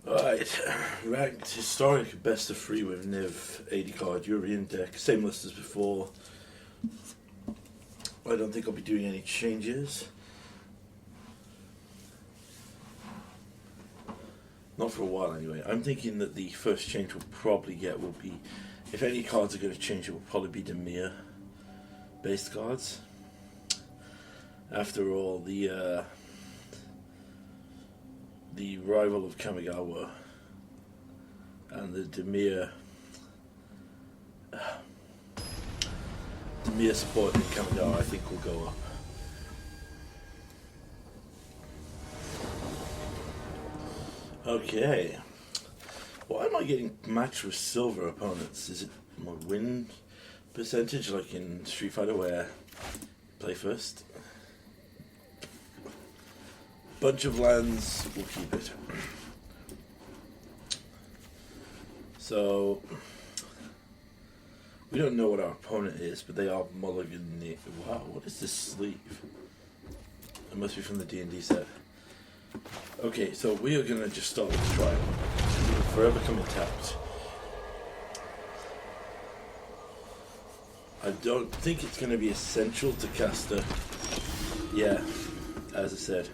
Alright, ranked historic best of 3 with Niv 80 card European deck, same list as before. I don't think I'll be doing any changes. Not for a while anyway. I'm thinking that the first change we'll probably get will be, if any cards are going to change, it will probably be Dimir based cards. After all, the rival of Kamigawa and the Dimir support in Kamigawa I think will go up. Okay. Why am I getting matched with silver opponents? Is it my win percentage like in Street Fighter where play first? Bunch of lands, we'll keep it. So we don't know what our opponent is, but they are mulligan. Wow, what is this sleeve? It must be from the D&D set. Okay, so we are gonna just start with the trial. We will forever come tapped. I don't think it's gonna be essential to cast a. Yeah, as I said.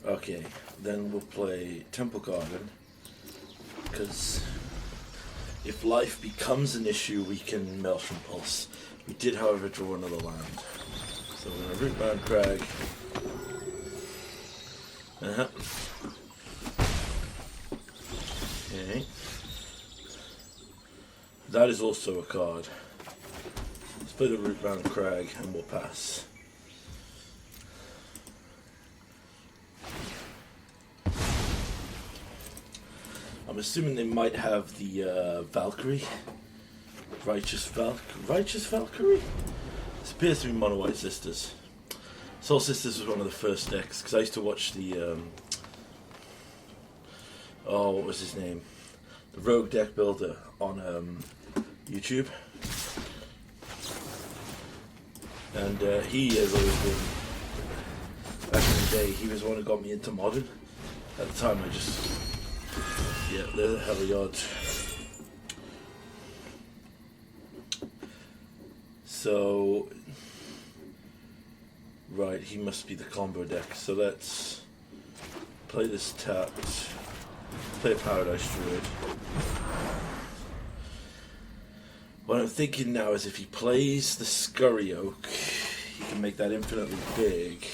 Okay, then we'll play Temple Garden, because if life becomes an issue, we can Maelstrom Pulse. We did, however, draw another land. So we're going to Rootbound Crag. Okay. That is also a card. Let's play the Rootbound Crag and we'll pass. I'm assuming they might have the Valkyrie, Righteous Valkyrie. This appears to be Mono White Sisters. Soul Sisters was one of the first decks because I used to watch the what was his name? The Rogue Deck Builder on YouTube, and he has always been. Back in the day, he was the one who got me into Modern. At the time, I just. Yeah, they're the hell of odds. So, right, he must be the combo deck. So let's play this tapped. Play a Paradise Druid. What I'm thinking now is if he plays the Scurry Oak, he can make that infinitely big.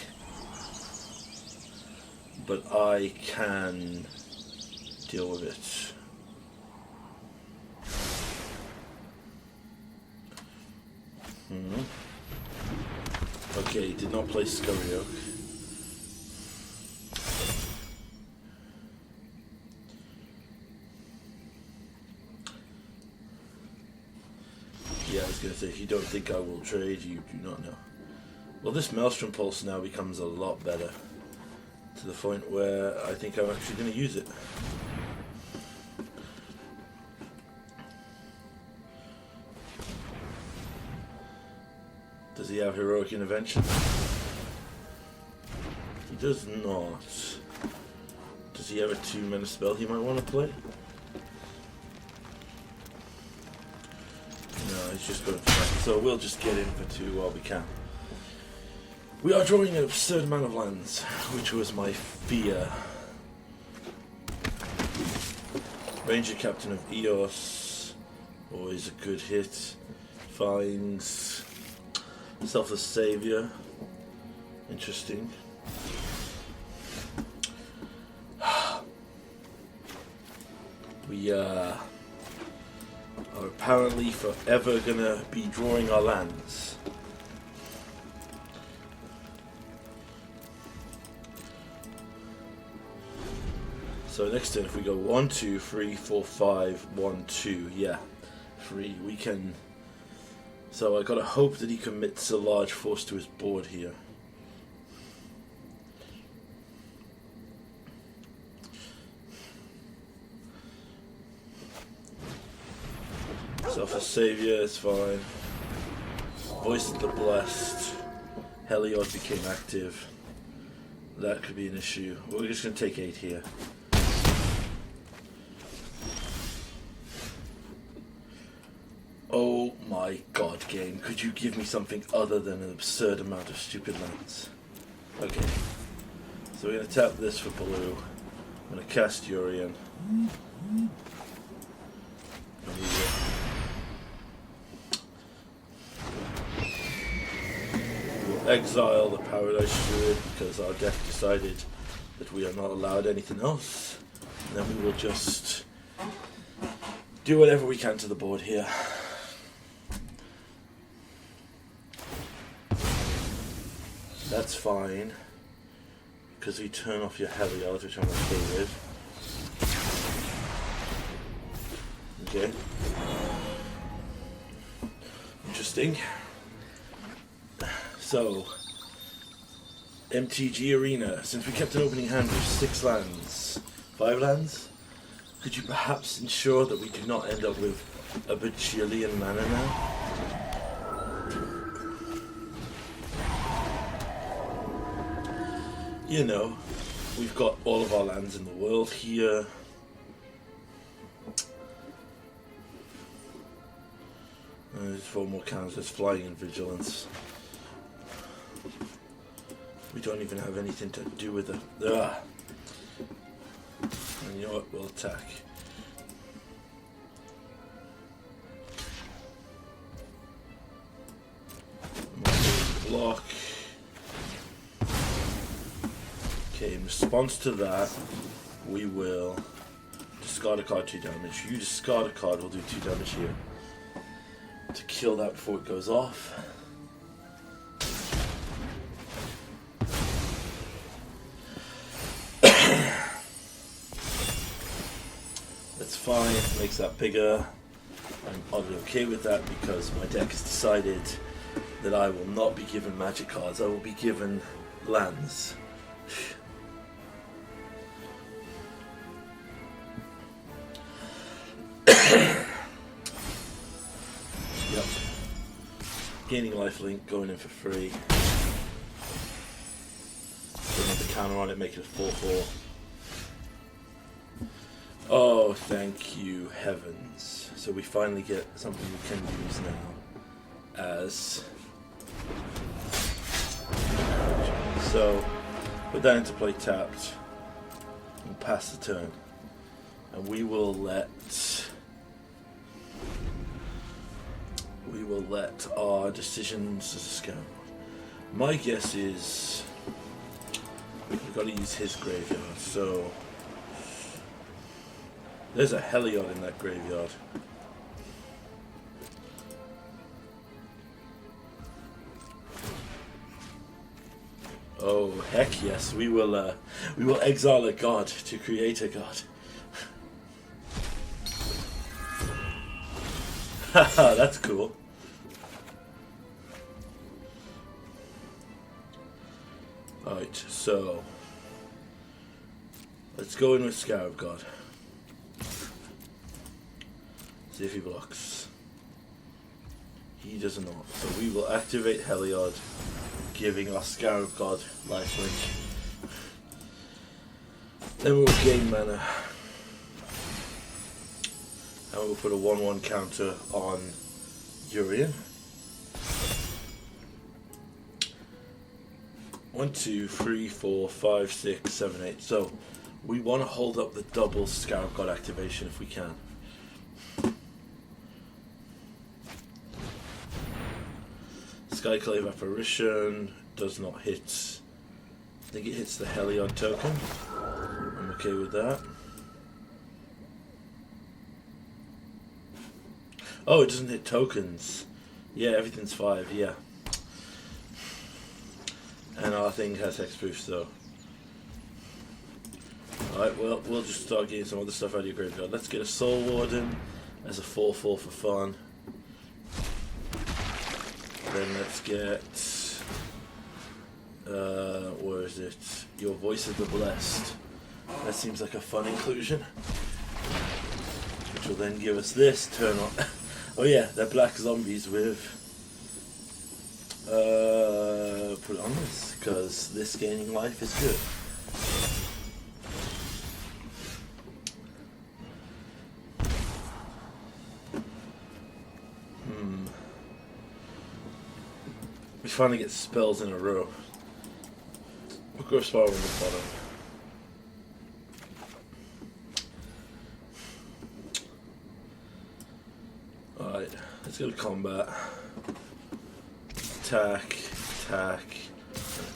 But I can deal with it. Okay, he did not play Scurry Oak. Yeah, I was going to say, if you don't think I will trade, you do not know. Well, this Maelstrom Pulse now becomes a lot better. To the point where I think I'm actually going to use it. Does he have Heroic Intervention? He does not. Does he have a 2-mana spell he might want to play? No, he's just going to try. So we'll just get in for 2 while we can. We are drawing an absurd amount of lands, which was my fear. Ranger Captain of Eos, always a good hit. Finds Selfless Savior, interesting. We are apparently forever gonna be drawing our lands. So next turn, if we go 1, 2, 3, 4, 5, 1, 2, yeah, 3, we can. So I gotta hope that he commits a large force to his board here. Selfless Savior is fine. Voice of the Blessed. Heliod became active. That could be an issue. We're just gonna take 8 here. Oh my god, game. Could you give me something other than an absurd amount of stupid lands? Okay. So we're going to tap this for blue. I'm going to cast Yorion. And we'll exile the Paradise Druid because our deck decided that we are not allowed anything else. And then we will just do whatever we can to the board here. That's fine, because we turn off your Heliod, which I'm okay with. Okay. Interesting. So, MTG Arena, since we kept an opening hand with 6 lands, 5 lands, could you perhaps ensure that we do not end up with a bajillion mana now? You know, we've got all of our lands in the world here. There's 4 more counters, Flying and Vigilance. We don't even have anything to do with it. And you know what? We'll attack. Block. Okay, in response to that, we will discard a card, 2 damage. You discard a card, we'll do 2 damage here. To kill that before it goes off. That's fine, makes that bigger. I'm oddly okay with that because my deck has decided that I will not be given magic cards, I will be given lands. Yep. Gaining lifelink, going in for free. Putting the counter on it, make it a 4/4. Oh, thank you, heavens. So we finally get something we can use now as... So, put that into play tapped and pass the turn. And we will let our decisions as a scout. My guess is we've got to use his graveyard, so there's a Heliod in that graveyard. Oh heck yes, we will exile a god to create a god. Haha, that's cool. Alright, so let's go in with Scarab God. See if he blocks. He does not. So we will activate Heliod, giving our Scarab God lifelink. Then we'll gain mana. And we'll put a 1/1 counter on Yorion. 1, 2, 3, 4, 5, 6, 7, 8. So we want to hold up the double Scarab God activation if we can. Skyclave Apparition does not hit. I think it hits the Heliod token. I'm okay with that. Oh, it doesn't hit tokens. Yeah, everything's 5, yeah. And our thing has hexproof, so. Alright, well, we'll just start getting some other stuff out of your graveyard. Let's get a Soul Warden as a 4/4 for fun. Then let's get... where is it? Your Voice of the Blessed. That seems like a fun inclusion. Which will then give us this turn on. Oh yeah, they're black zombies with... put it on this, because this gaining life is good. trying to get spells in a row. We'll go Spiral on the bottom. Alright, let's go to combat. Attack, attack,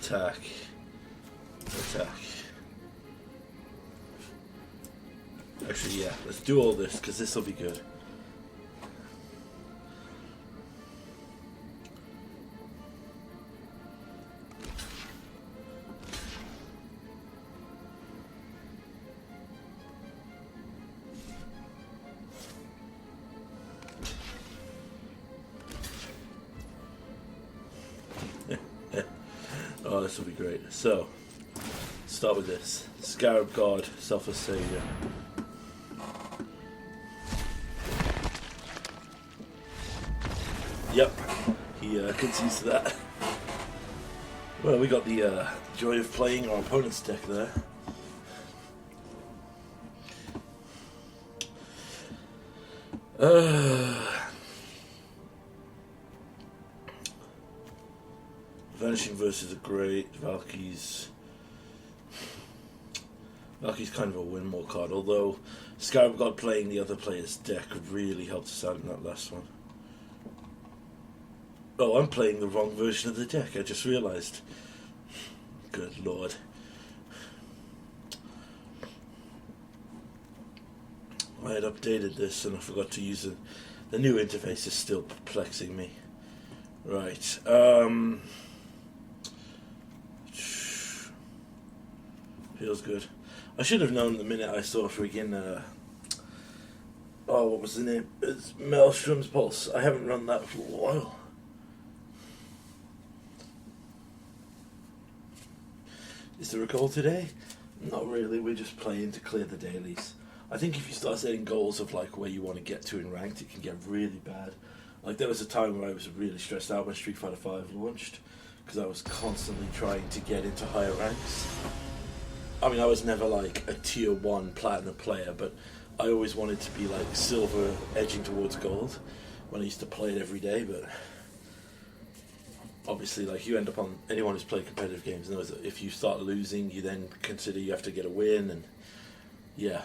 attack, attack. Actually, yeah, let's do all this because this will be good. Oh, this will be great. So, start with this. Scarab God, Selfless Savior. Yep, he gets used to that. Well, we got the joy of playing our opponent's deck there. Vanishing Verses are great. Valky's kind of a win more card, although Scarab God playing the other player's deck really helped us out in that last one. Oh, I'm playing the wrong version of the deck, I just realised. Good lord. I had updated this and I forgot to use it. The new interface is still perplexing me. Right, feels good. I should have known the minute I saw freaking, oh, what was the name? It's Maelstrom's Pulse. I haven't run that for a while. Is there a goal today? Not really, we're just playing to clear the dailies. I think if you start setting goals of like where you want to get to in ranked, it can get really bad. Like there was a time where I was really stressed out when Street Fighter V launched, because I was constantly trying to get into higher ranks. I mean, I was never like a tier 1 platinum player, but I always wanted to be like silver edging towards gold when I used to play it every day, but obviously like you end up on, anyone who's played competitive games knows that if you start losing, you then consider you have to get a win, and yeah.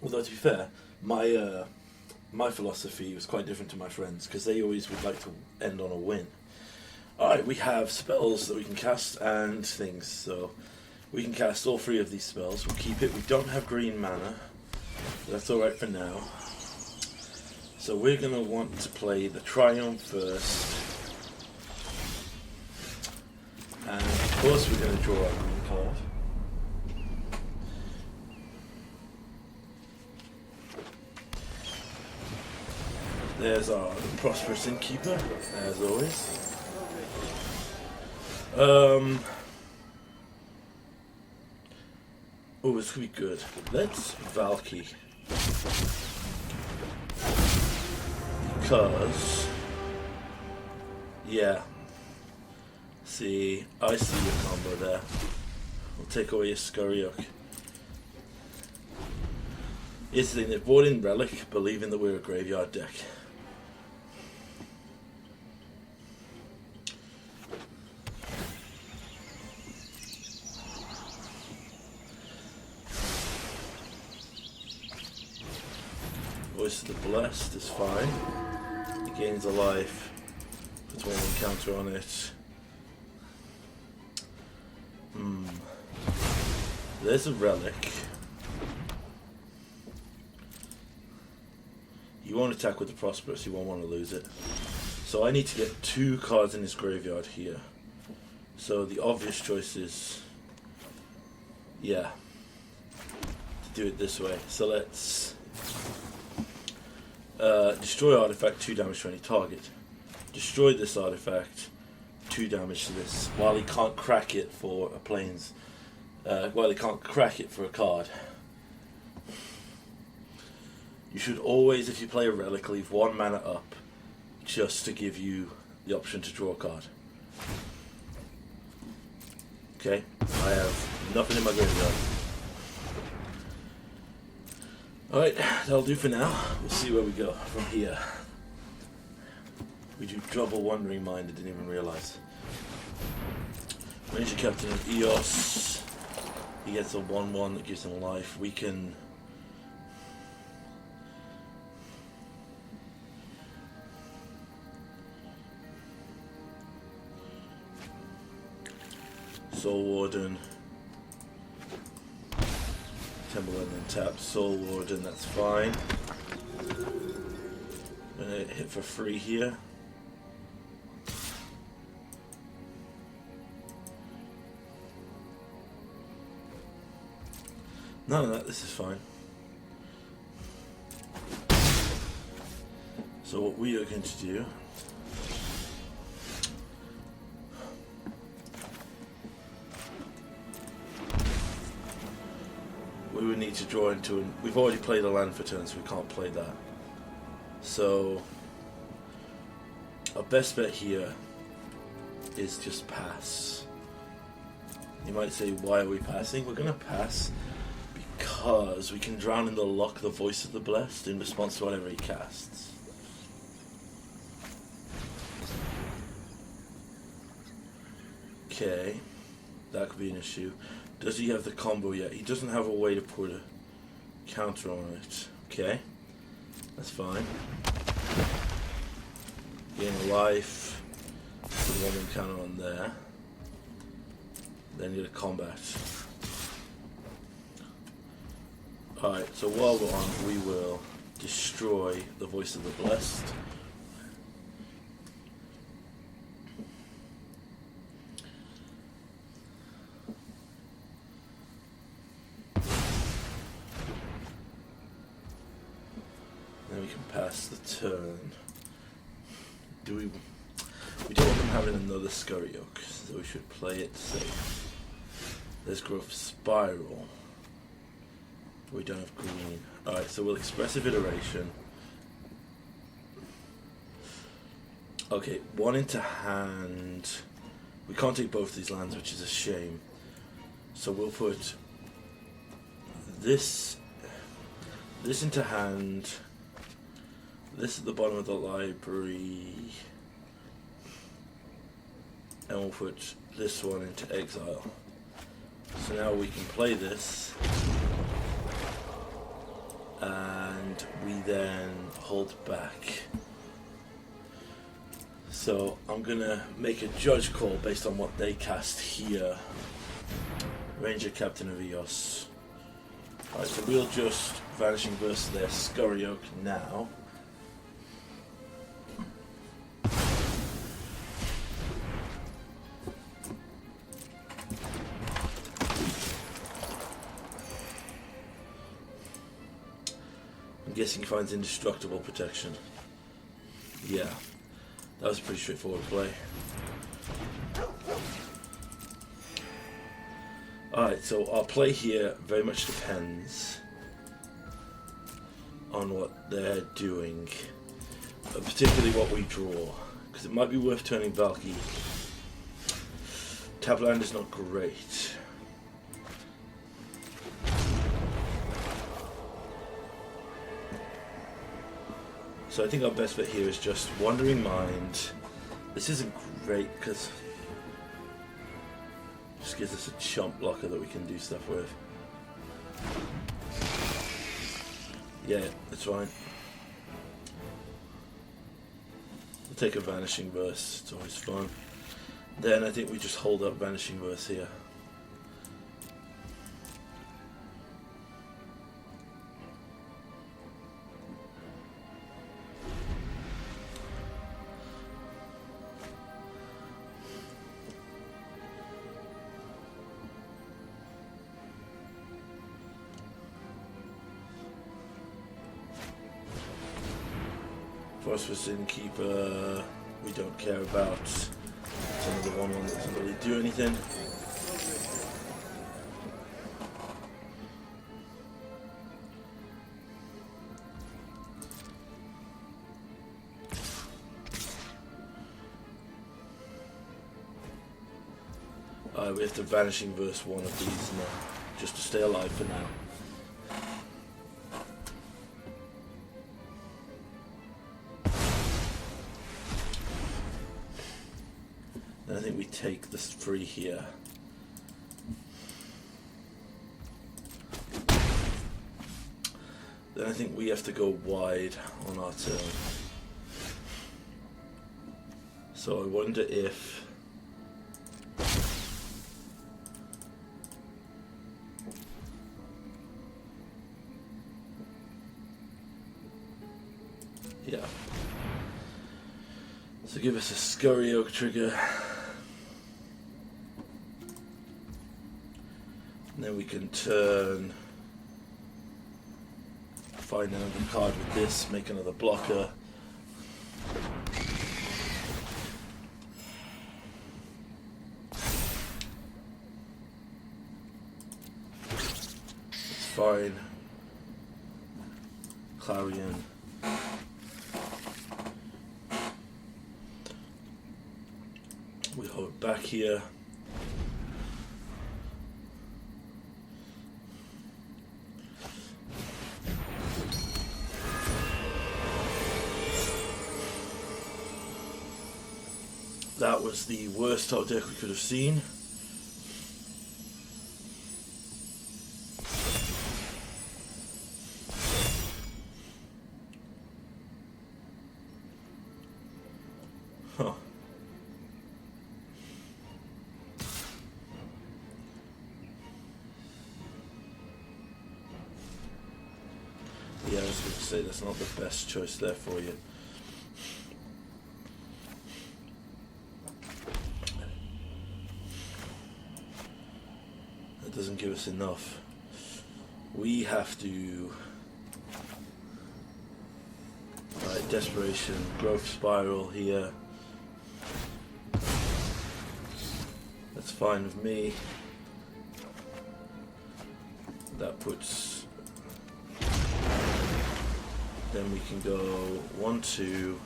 Although to be fair, my philosophy was quite different to my friends, because they always would like to end on a win. Alright, we have spells that we can cast and things, so we can cast all 3 of these spells. We'll keep it. We don't have green mana, but that's alright for now. So we're going to want to play the Triumph first, and of course we're going to draw our green card. There's our Prosperous Innkeeper, as always. Oh, this could be good. Let's Valky. Because, yeah. See, I see your combo there. We'll take away your Skuriok. Here's the thing, they've brought in Relic, believing that we're a graveyard deck. Voice of the Blessed is fine. It gains a life. Puts one counter on it. There's a Relic. You won't attack with the Prosperous, you won't want to lose it. So I need to get 2 cards in his graveyard here. So the obvious choice is, yeah, to do it this way. So let's destroy artifact, 2 damage to any target. Destroy this artifact, 2 damage to this, while he can't crack it for a plains. While he can't crack it for a card. You should always, if you play a Relic, leave 1 mana up, just to give you the option to draw a card. Okay, I have nothing in my graveyard. Alright, that'll do for now. We'll see where we go from here. We do double Wandering Mind, I didn't even realise. Ranger Captain of Eos. He gets a 1/1 that gives him life. We can... Soul Warden. Temple and then tap Soul Warden, that's fine. I'm gonna hit for free here. None of that, this is fine. So what we are going to do, we would need to draw into an... We've already played a land for turn, so we can't play that. So our best bet here is just pass. You might say, why are we passing? We're going to pass because we can drown in the luck the Voice of the Blessed in response to whatever he casts. Okay, that could be an issue. Does he have the combo yet? He doesn't have a way to put a counter on it. Okay, that's fine. Gain a life, put one counter on there. Then you get a combat. Alright, so while we're on, we will destroy the Voice of the Blessed. Then we can pass the turn. Do we don't want them having another Scurry Oak, so we should play it safe. There's Growth Spiral. We don't have green. Alright, so we'll Expressive Iteration. Okay, one into hand. We can't take both these lands, which is a shame. So we'll put this into hand. This at the bottom of the library. And we'll put this one into exile. So now we can play this. And we then hold back. So I'm gonna make a judge call based on what they cast here. Ranger Captain of Eos. Alright, so we'll just Vanishing Verse their Scurry Oak now. I'm guessing he finds indestructible protection. Yeah, that was a pretty straightforward play. Alright, so our play here very much depends on what they're doing, particularly what we draw, because it might be worth turning Valky. Tabland is not great. So I think our best bet here is just Wandering Mind. This isn't great because it just gives us a chump blocker that we can do stuff with. Yeah, that's fine. We'll take a Vanishing Verse, it's always fun. Then I think we just hold up Vanishing Verse here. Phosphorus Innkeeper, we don't care about. It's another 1/1 that doesn't really do anything. We have to Vanishing Verse one of these now, just to stay alive for now. take this free here. Then I think we have to go wide on our turn. So I wonder if yeah. So give us a Scurry Oak trigger. And then we can turn, find another card with this, make another blocker. It's fine. Clarion. We hold back here. That was the worst top deck we could have seen. Huh. Yeah, I was going to say that's not the best choice there for you. That doesn't give us enough. We have to... Right, Desperation, Growth Spiral here. That's fine with me. That puts... Then we can go 1, 2.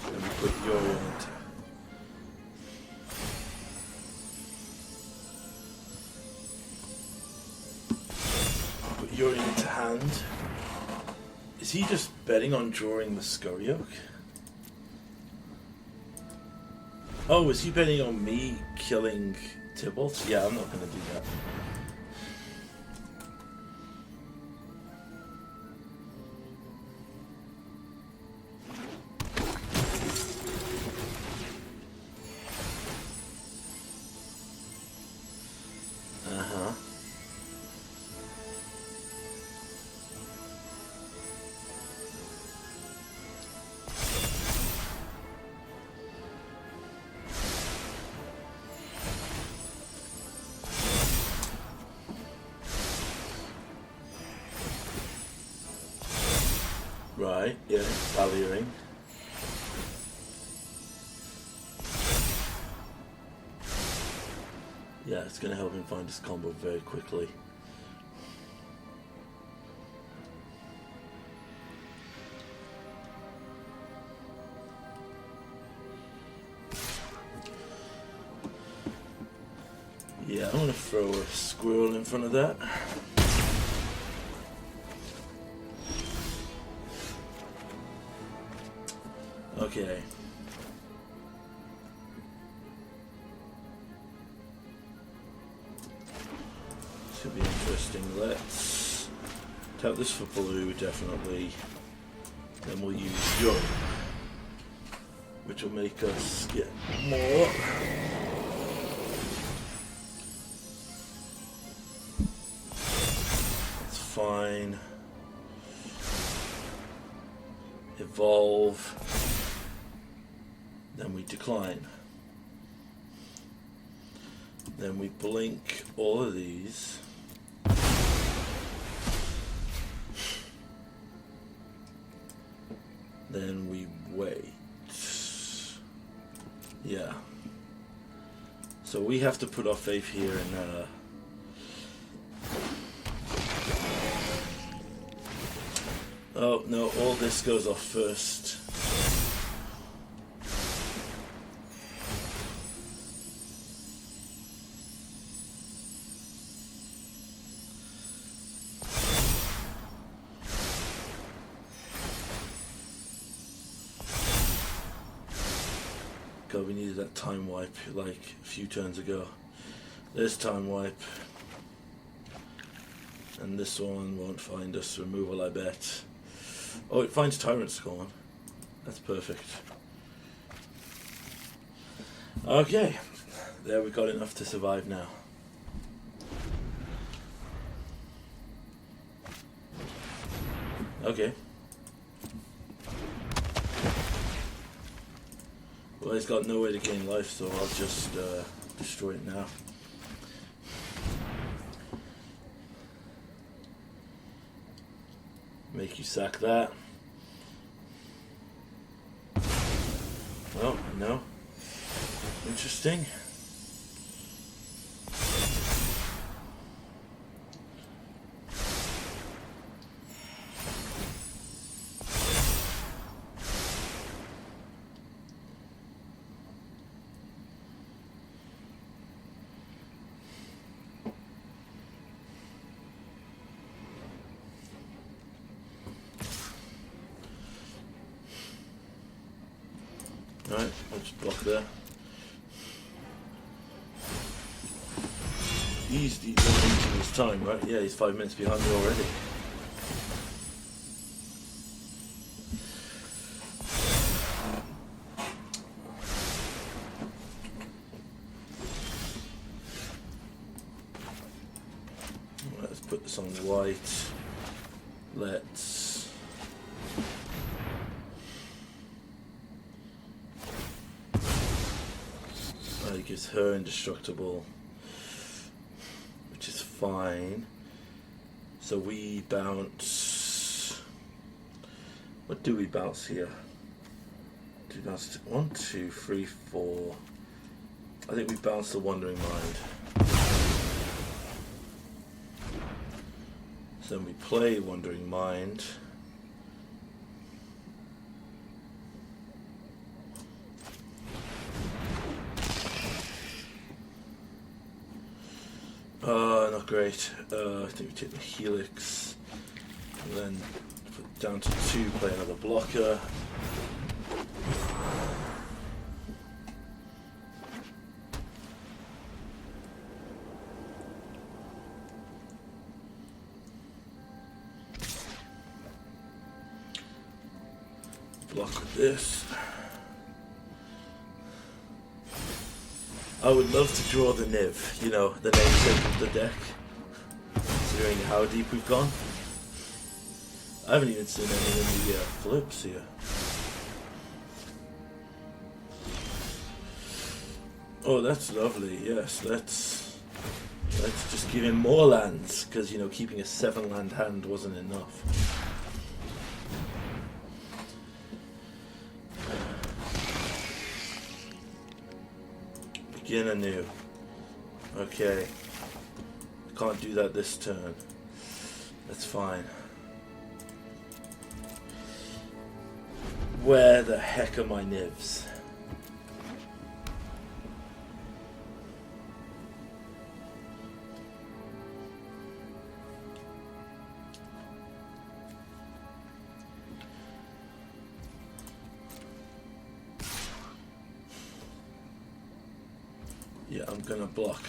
And we put Yorient. Put Yorient into hand. Is he just betting on drawing the Scurry Oak? Oh, is he betting on me killing Tibalt? Yeah, I'm not going to do that. Right, yeah, valuing. Yeah, it's going to help him find his combo very quickly. Yeah, I'm going to throw a squirrel in front of that. Okay. Should be interesting. Let's tap this for blue, definitely. Then we'll use Young, which will make us get more. That's fine. Evolve. Then we decline. Then we blink all of these. Then we wait. Yeah. So we have to put our faith here in oh no, all this goes off first. God, we needed that time wipe like a few turns ago. There's time wipe. And this one won't find us. Removal, I bet. Oh, it finds Tyrant Scorn. That's perfect. Okay. There, we've got enough to survive now. Okay. Well, he's got no way to gain life, so I'll just destroy it now. Make you sack that. Oh, no. Interesting. Alright, I'll just block there. He's into his time, right? Yeah, he's 5 minutes behind me already. Let's put this on white. Let's... It gives her indestructible, which is fine. So we bounce. What do we bounce here? Do we bounce 1, 2, 3, 4? I think we bounce the Wandering Mind. So then we play Wandering Mind. Not great. I think we take the Helix, and then put down to 2, play another blocker. Block with this. I would love to draw the Niv, you know, the namesake of the deck, considering how deep we've gone. I haven't even seen any of the flips here. Oh, that's lovely, yes, let's just give him more lands, because, you know, keeping a 7-land hand wasn't enough. Begin anew. Okay. I can't do that this turn. That's fine. Where the heck are my nibs? Yeah, I'm gonna block.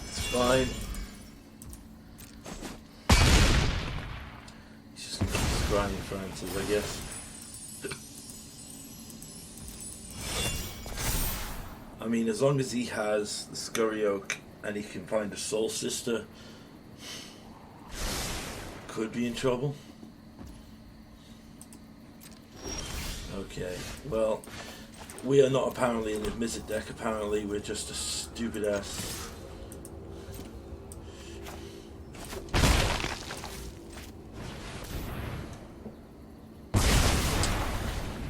It's fine. He's just gonna keep scrying for answers, I guess. I mean, as long as he has the Scurry Oak and he can find a Soul Sister, could be in trouble. Okay, well, we are not apparently in the Mizzet deck. Apparently, we're just a stupid ass.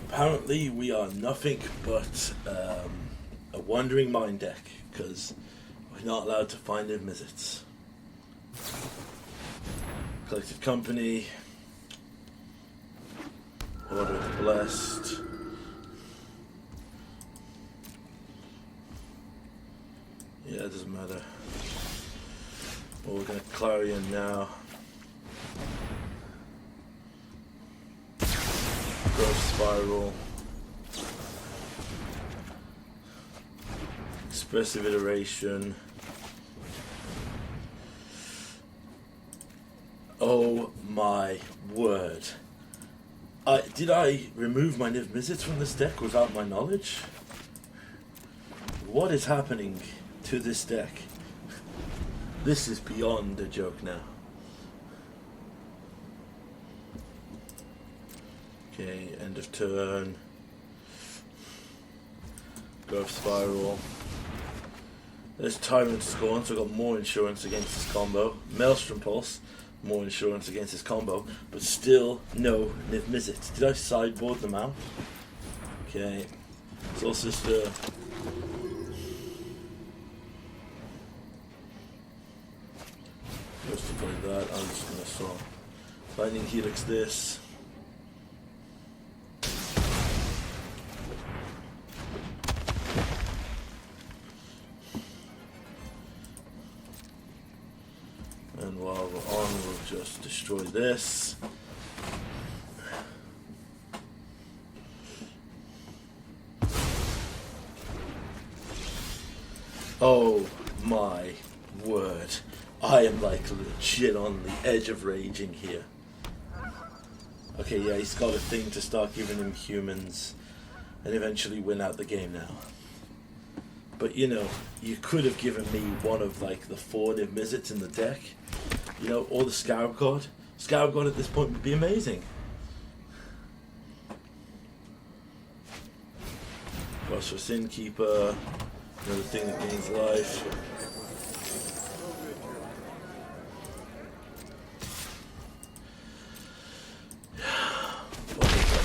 Apparently, we are nothing but a Wandering Mind deck, because we're not allowed to find in Mizzets. Collected Company. Order of the Blessed. Yeah, it doesn't matter. Well, we're going to Clarion now. Spiral. Expressive Iteration. Oh my word. Did I remove my Niv Mizzets from this deck without my knowledge? What is happening to this deck? This is beyond a joke now. Okay, end of turn. Growth Spiral. There's Tyrant Scorn, so I've got more insurance against this combo. Maelstrom Pulse, more insurance against this combo, but still no Niv Mizzet. Did I sideboard them out? Okay. Soul Sister. Just to play that, I'm just gonna saw Lightning Helix this. And while we're on, we'll just destroy this. Oh my word. I am like legit on the edge of raging here. Okay, yeah, he's got a thing to start giving him humans and eventually win out the game now. But you know, you could have given me one of like the 4 Niv Mizzets in the deck, you know, or the Scarab God. Scarab God at this point would be amazing. Phosphorus Innkeeper, another thing that gains life.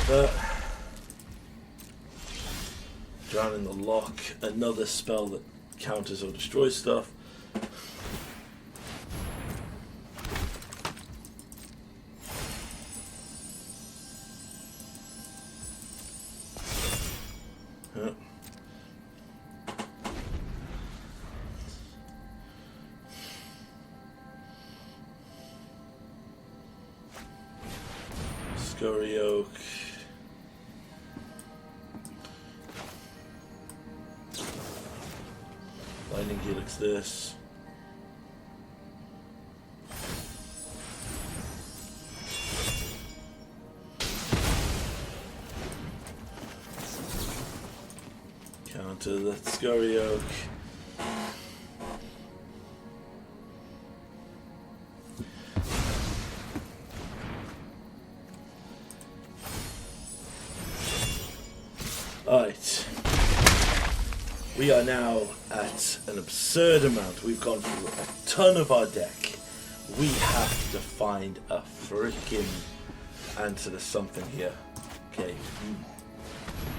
That. Drown in the Lock, another spell that counters or destroys stuff. Huh. Scurry Oak. Lightning Helix this. Counter that Scurry Oak. Alright. We are now at an absurd amount. We've gone through a ton of our deck. We have to find a freaking answer to something here. Okay.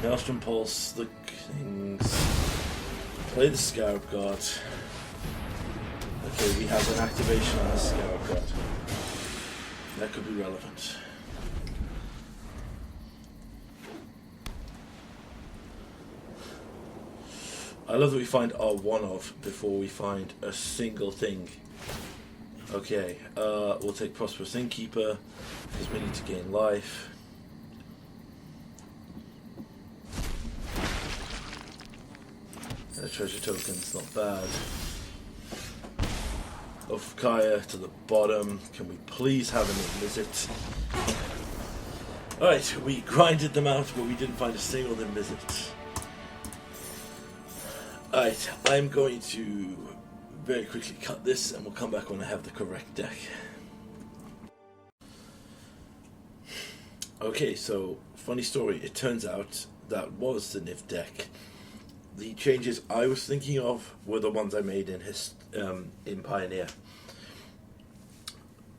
Maelstrom Pulse, the things. Play the Scarab God. Okay, we have an activation on the Scarab God. That could be relevant. I love that we find our one-of before we find a single thing. Okay, we'll take Prosperous Innkeeper because we need to gain life. Treasure token's not bad. Of Kaya to the bottom. Can we please have a visit? Alright, we grinded them out, but we didn't find a single visit. Alright, I'm going to very quickly cut this and we'll come back when I have the correct deck. Okay, so funny story. It turns out that was the Niv deck. The changes I was thinking of were the ones I made in Pioneer.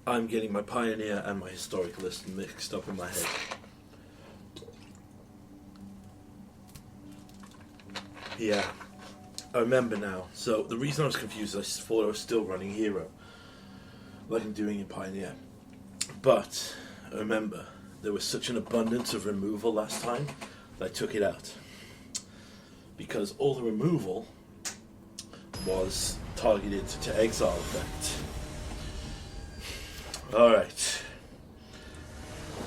I'm getting my Pioneer and my Historic list mixed up in my head. Yeah, I remember now. So the reason I was confused is I thought I was still running Hero, like I'm doing in Pioneer. But I remember there was such an abundance of removal last time that I took it out. Because all the removal was targeted to exile effect. Alright.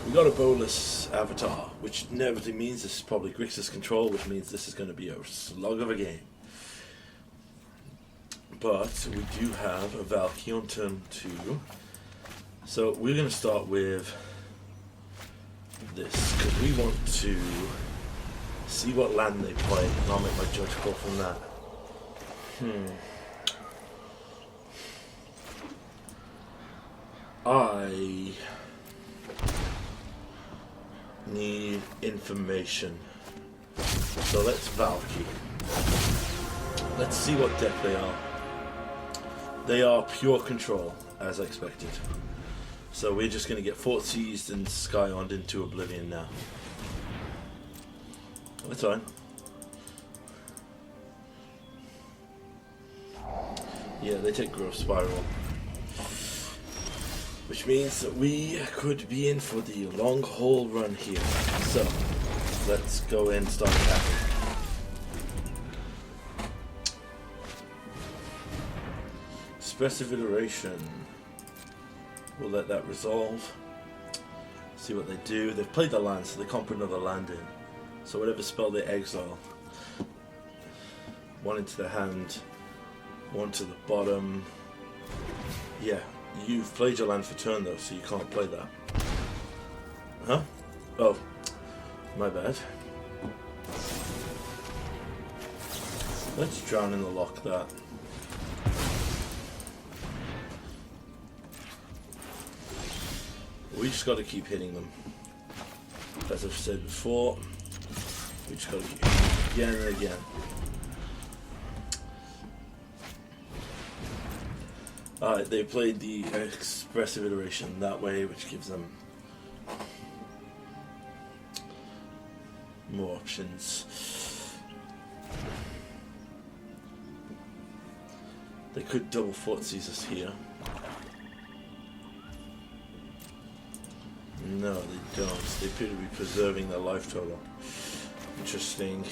We got a Bolas avatar, which inevitably means this is probably Grixis control, which means this is going to be a slug of a game. But we do have a Valky on turn 2. So we're going to start with this, because we want to see what land they play, and I'll make my judge call from that. I need information. So let's Valky. Let's see what deck they are. They are pure control, as I expected. So we're just going to get Fort Seized and Skyoned into oblivion now. That's fine. Yeah, they take Growth Spiral. Which means that we could be in for the long haul run here. So, let's go in and start attacking. Expressive Iteration. We'll let that resolve. See what they do. They've played the land, so they can't put another land in. So whatever spell they exile. One into the hand, one to the bottom. Yeah, you've played your land for turn though, so you can't play that. Huh? Oh, my bad. Let's drown in the lock that. We just got to keep hitting them. As I've said before, we just got to keep hitting them again and again. Alright, they played the Expressive Iteration that way, which gives them more options. They could double Fort Seize us here. No, they don't. They appear to be preserving their life total. Interesting.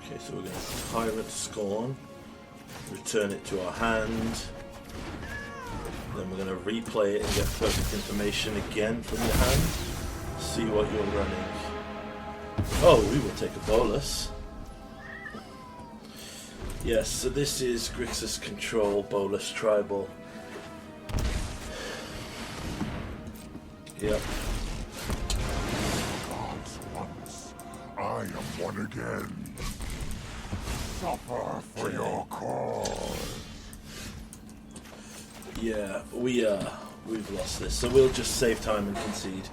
Okay, so we're going to Tyrant Scorn, return it to our hand, then we're going to replay it and get perfect information again from your hand, see what you're running. Oh, we will take a Bolas. Yes, so this is Grixis Control Bolas Tribal. Yep. Gods once, I am one again. Suffer for your cause. Yeah, we've lost this, so we'll just save time and concede.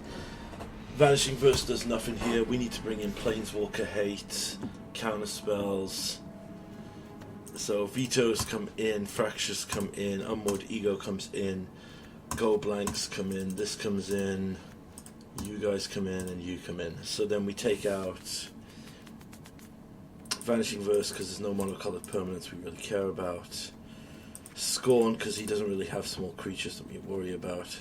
Vanishing Verse does nothing here. We need to bring in Planeswalker Hate, counter spells. So Vetoes come in, Fractures come in, Unmoored Ego comes in, Go Blanks come in, this comes in, you guys come in, and you come in. So then we take out Vanishing Verse because there's no monocolored permanents we really care about. Scorn because he doesn't really have small creatures that we worry about.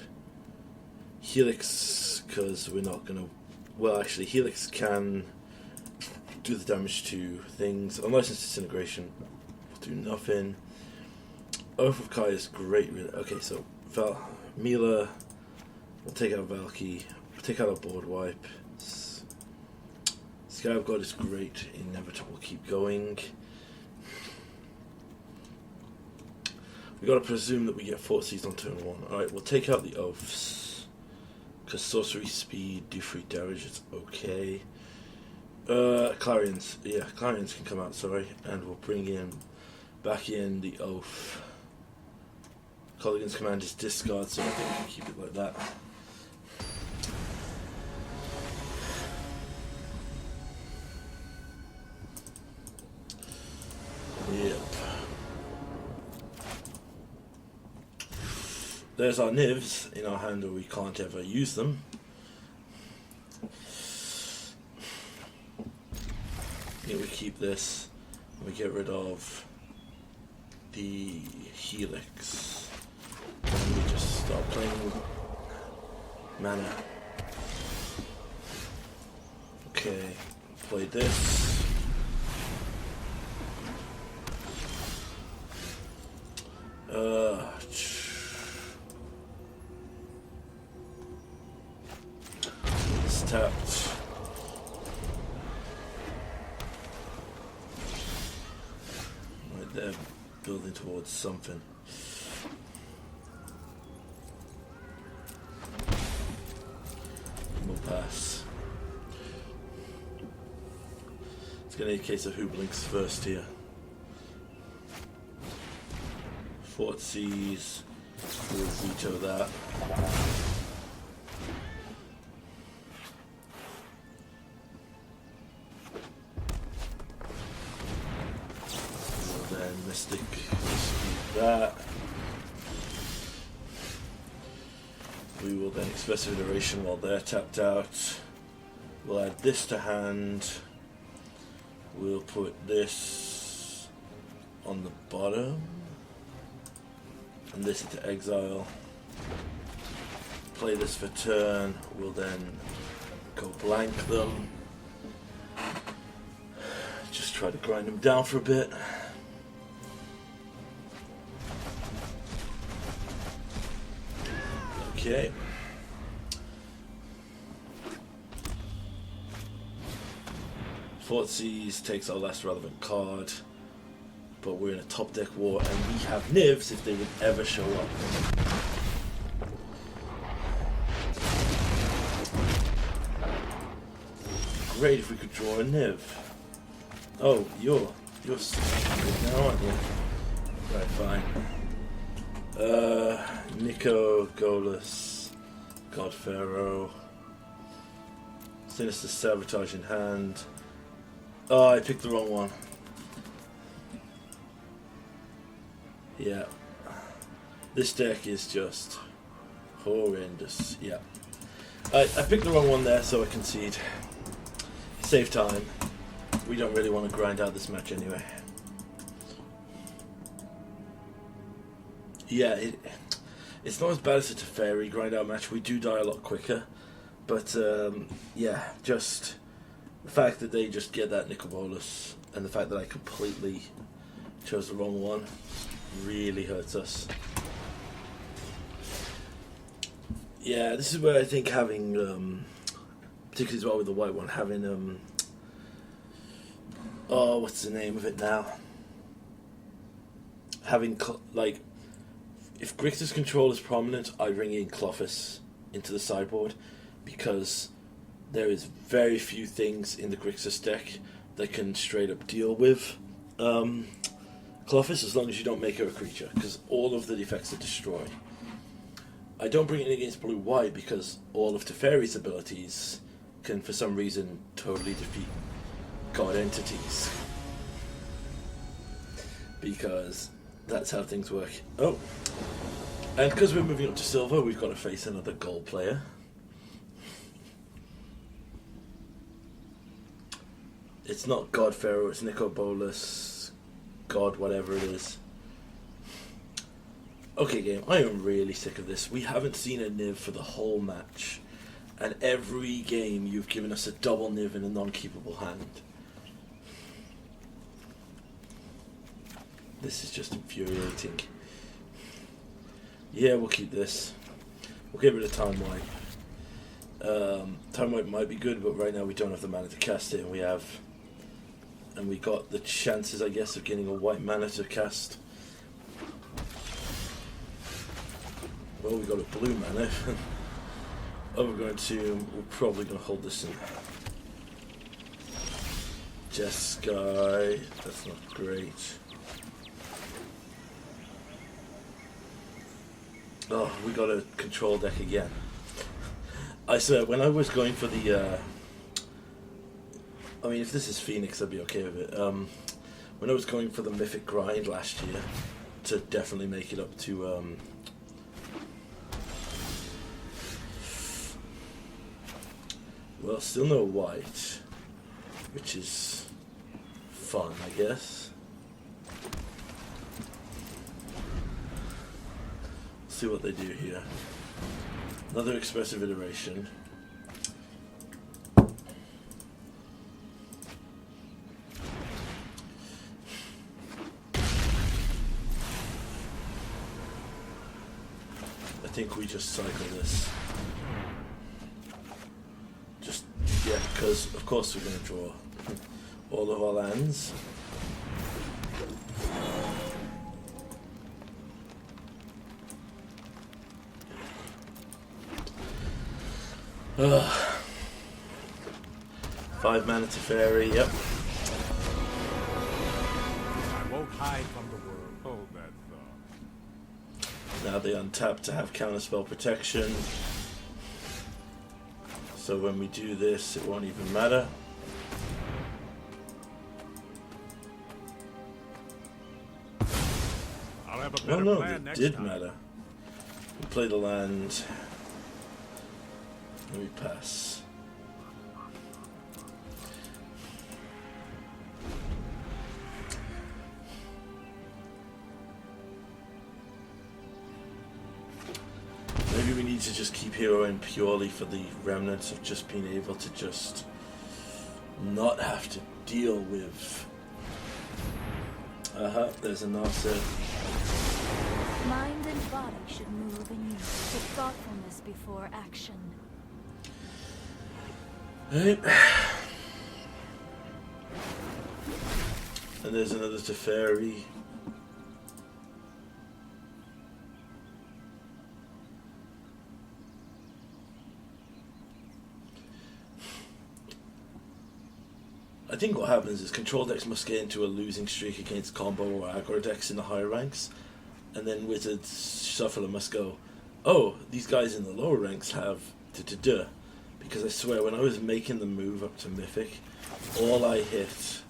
Helix because we're not going to... Well, actually, Helix can do the damage to things. Unlicensed Disintegration will do nothing. Oath of Kai is great, really. Okay, so Mila, we'll take out Valky, we'll take out our board wipe. Sky of God is great. Inevitable, keep going. We got to presume that we get Fort Seized on turn 1. Alright, we'll take out the Oaths. Because sorcery speed, do free damage, it's okay. Clarions, yeah, Clarions can come out, sorry, and we'll bring in back in the Oath. Colligan's command is discard, so I think we can keep it like that. Yep. There's our Nivs in our hand, or we can't ever use them. Here we keep this, and we get rid of the Helix. And we just start playing mana. Okay, play this. tapped. Right there, building towards something. We'll pass. It's going to be a case of who blinks first here. Fort Seas will veto that. Well then, Mystic dispute that. We will then Expressive Iteration while they're tapped out. We'll add this to hand. We'll put this on the bottom. And this into exile. Play this for turn. We'll then go blank them. Just try to grind them down for a bit. Okay. Fort Seas takes our last relevant card, but we're in a top deck war and we have Nivs if they would ever show up. Great if we could draw a Niv. Oh, you're stupid now, aren't you? Right, fine. Nico, Golas, God Pharaoh, Sinister Sabotage in hand. Oh, I picked the wrong one. Yeah. This deck is just horrendous. Yeah. I picked the wrong one there, so I concede. Save time. We don't really want to grind out this match anyway. Yeah, it's not as bad as a Teferi grind out match. We do die a lot quicker. But, yeah, just the fact that they just get that Nicol Bolas and the fact that I completely chose the wrong one really hurts us. Yeah, this is where I think having, particularly as well with the white one, having, oh, what's the name of it now? Having, like, if Grixis control is prominent, I bring in Klothys into the sideboard because there is very few things in the Grixis deck that can straight up deal with Klothys as long as you don't make her a creature, because all of the effects are destroy. I don't bring it in against blue-white because all of Teferi's abilities can for some reason totally defeat god entities. Because that's how things work. Oh, and because we're moving up to silver, we've got to face another gold player. It's not God Pharaoh, it's Nicol Bolas, God whatever it is. Okay game, I am really sick of this. We haven't seen a Niv for the whole match. And every game you've given us a double Niv in a non-keepable hand. This is just infuriating. Yeah, we'll keep this. We'll get rid of Time Wipe. Time Wipe might be good, but right now we don't have the mana to cast it, and we got the chances, I guess, of getting a white mana to cast. Well, we got a blue mana. Oh, we're probably going to hold this in. Jeskai, that's not great. Oh, we got a control deck again. I swear, when I was going for the, I mean, if this is Phoenix, I'd be okay with it. When I was going for the Mythic Grind last year, to definitely make it up to, well, still no white, which is fun, I guess. See what they do here. Another Expressive Iteration. I think we just cycle this. Just Because, of course, we're going to draw all of our lands. Ugh. 5 mana Teferi, yep. I won't hide from the world. Hold that thought. Now they untap to have counterspell protection. So when we do this, it won't even matter. I'll have a Oh better no, plan it next did time. matter. We play the land. And we pass. Maybe we need to just keep heroing purely for the remnants of just being able to just not have to deal with. There's a Narset. Mind and body should move in unison with thoughtfulness before action. Right. And there's another Teferi. I think what happens is control decks must get into a losing streak against combo or aggro decks in the higher ranks, and then Wizards Shuffler must go, oh, these guys in the lower ranks have da-da-da. Because I swear, when I was making the move up to Mythic, all I hit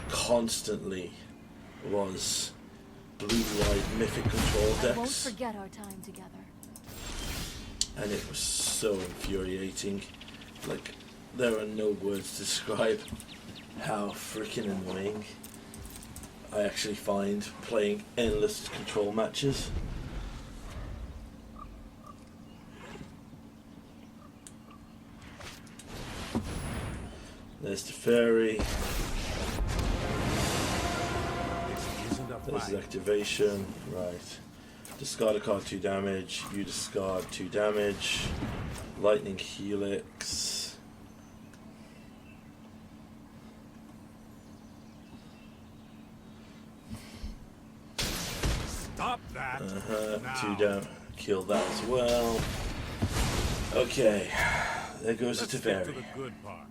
constantly was blue-white Mythic control I won't decks. forget our time together. And it was so infuriating. Like, there are no words to describe how freaking annoying I actually find playing endless control matches. There's Teferi. This isn't a There's his fight. activation. Right. Discard a card, 2 damage. You discard 2 damage. Lightning Helix. Stop that. Now. 2 down. Kill that as well. Okay. There goes Let's the stick to Teferi. the good part.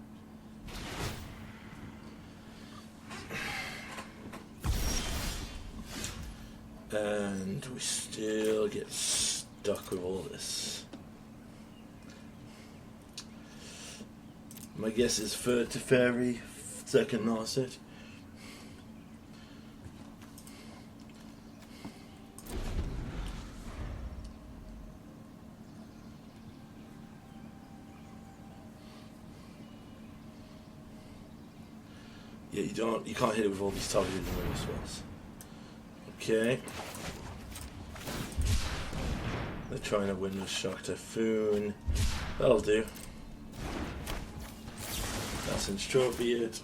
And we still get stuck with all this. My guess is third Teferi, second Narset. Yeah, you can't hit it with all these targeted removal spells. Okay. They're trying to win with Shock Typhoon. That'll do. That's Entropy it.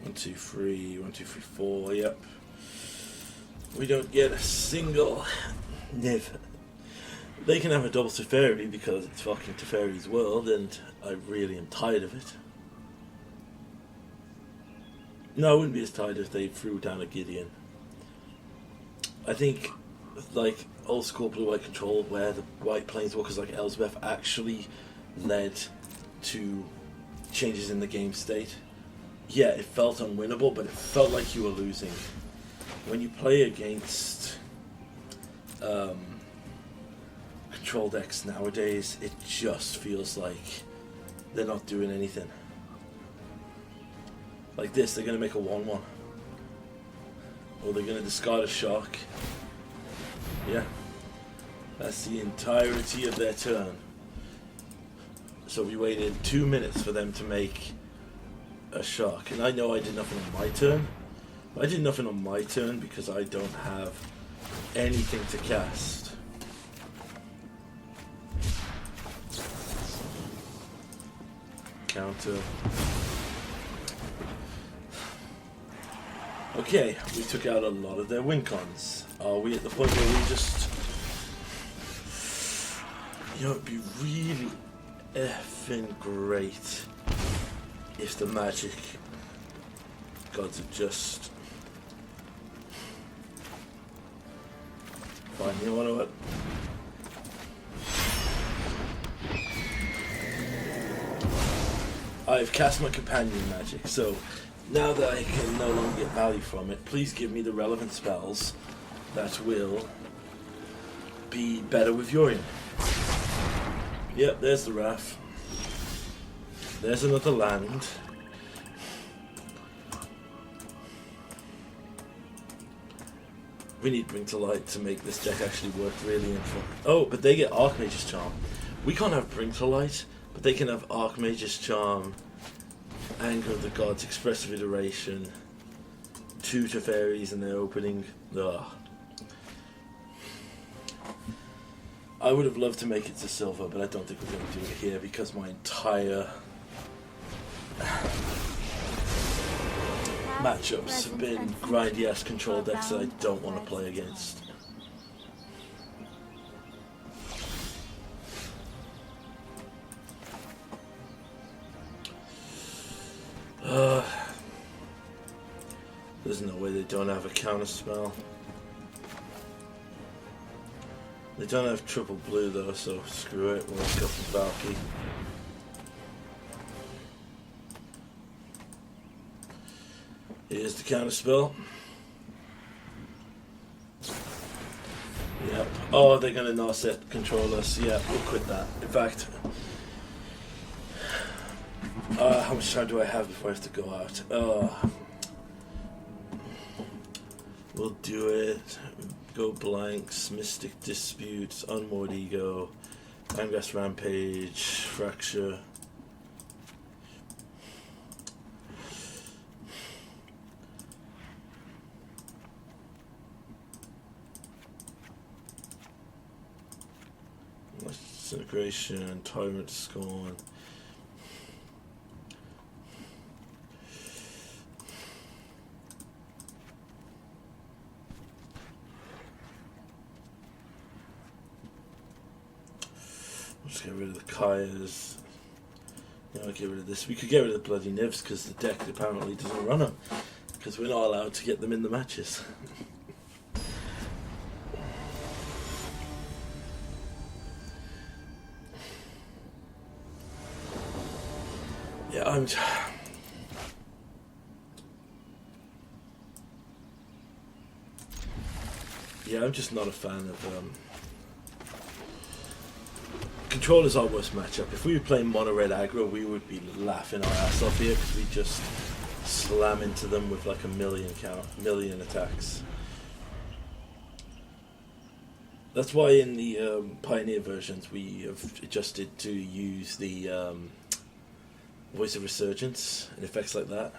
One, two, three, 1, 2, 3, 4, yep. We don't get a single Niv. They can have a double Teferi because it's fucking Teferi's world, and I really am tired of it. No, I wouldn't be as tired if they threw down a Gideon. I think, like, old school blue-white control, where the white planeswalkers like Elspeth actually led to changes in the game state. Yeah, it felt unwinnable, but it felt like you were losing. When you play against control decks nowadays, it just feels like they're not doing anything. Like this, they're going to make a 1-1. Or they're going to discard a shock. Yeah. That's the entirety of their turn. So we waited 2 minutes for them to make a shock. And I know I did nothing on my turn. I did nothing on my turn because I don't have anything to cast. Counter. Okay, we took out a lot of their win cons. Are we at the point where we just... You know, it'd be really effing great if the magic gods would just... Fine, you know what? I've cast my companion magic, so now that I can no longer get value from it, please give me the relevant spells that will be better with Yorion. Yep, there's the Wrath. There's another land. We need Bring to Light to make this deck actually work really in fun. Oh, but they get Archmage's Charm. We can't have Bring to Light, but they can have Archmage's Charm, Anger of the Gods, Expressive Iteration, 2 Teferis in their opening. Ugh. I would have loved to make it to silver, but I don't think we're going to do it here because my entire matchups have been grindy ass control decks that I don't want to play against. There's no way they don't have a counter spell. They don't have triple blue though, so screw it, we'll go for Valky. Here's the counter spell. Yep. Oh, they're gonna Narset control us. Yeah, we'll quit that. In fact, how much time do I have before I have to go out? We'll do it. Go Blanks, Mystic Disputes, Unmoored Ego, Angrass Rampage, Fracture. Disintegration, Tyrant Scorn. Let's get rid of the Kayas. I'll get rid of this. We could get rid of the bloody Nivs because the deck apparently doesn't run them. Because we're not allowed to get them in the matches. Yeah, I'm just not a fan of Controller's our worst matchup. If we were playing mono red aggro, we would be laughing our ass off here because we just slam into them with like a million attacks. That's why in the Pioneer versions we have adjusted to use the Voice of Resurgence and effects like that.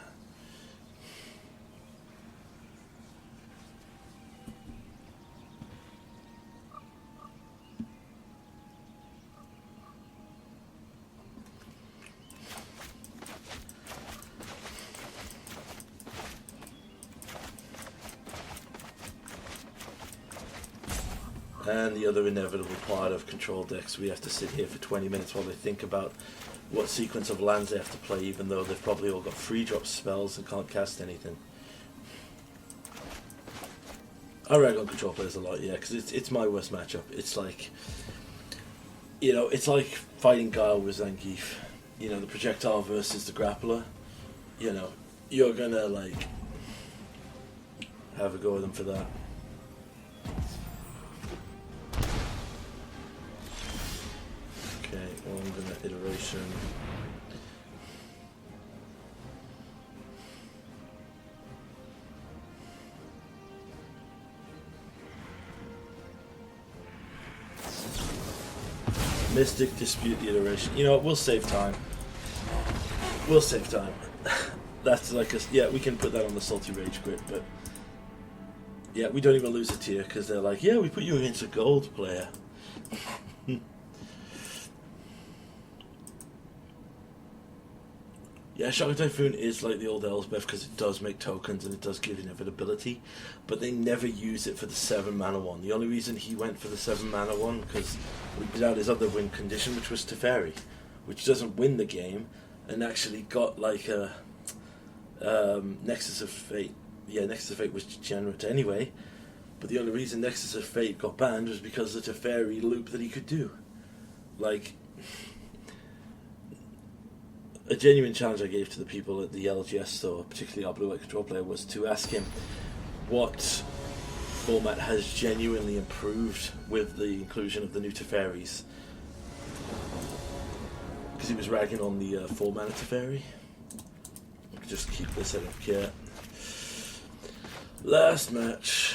And the other inevitable part of control decks, we have to sit here for 20 minutes while they think about what sequence of lands they have to play, even though they've probably all got free drop spells and can't cast anything. I rag on control players a lot, yeah, because it's my worst matchup. It's like, you know, it's like fighting Guile with Zangief. You know, the projectile versus the grappler. You know, you're gonna like have a go at them for that. Okay, well, I'm gonna iteration. Mystic Dispute the iteration. You know what, we'll save time. We'll save time. That's like a, yeah, we can put that on the Salty Rage grid, but yeah, we don't even lose a tier because they're like, yeah, we put you against a gold player. Yeah, Shock and Typhoon is like the old Elsbeth because it does make tokens and it does give inevitability, but they never use it for the 7 mana one. The only reason he went for the 7 mana one because we put out his other win condition, which was Teferi, which doesn't win the game, and actually got like a Nexus of Fate. Yeah, Nexus of Fate was degenerate anyway, but the only reason Nexus of Fate got banned was because of the Teferi loop that he could do. Like, a genuine challenge I gave to the people at the LGS store, particularly our Blue White Control player, was to ask him what format has genuinely improved with the inclusion of the new Teferis. Because he was ragging on the 4 mana Teferi. I could just keep this out of care. Last match.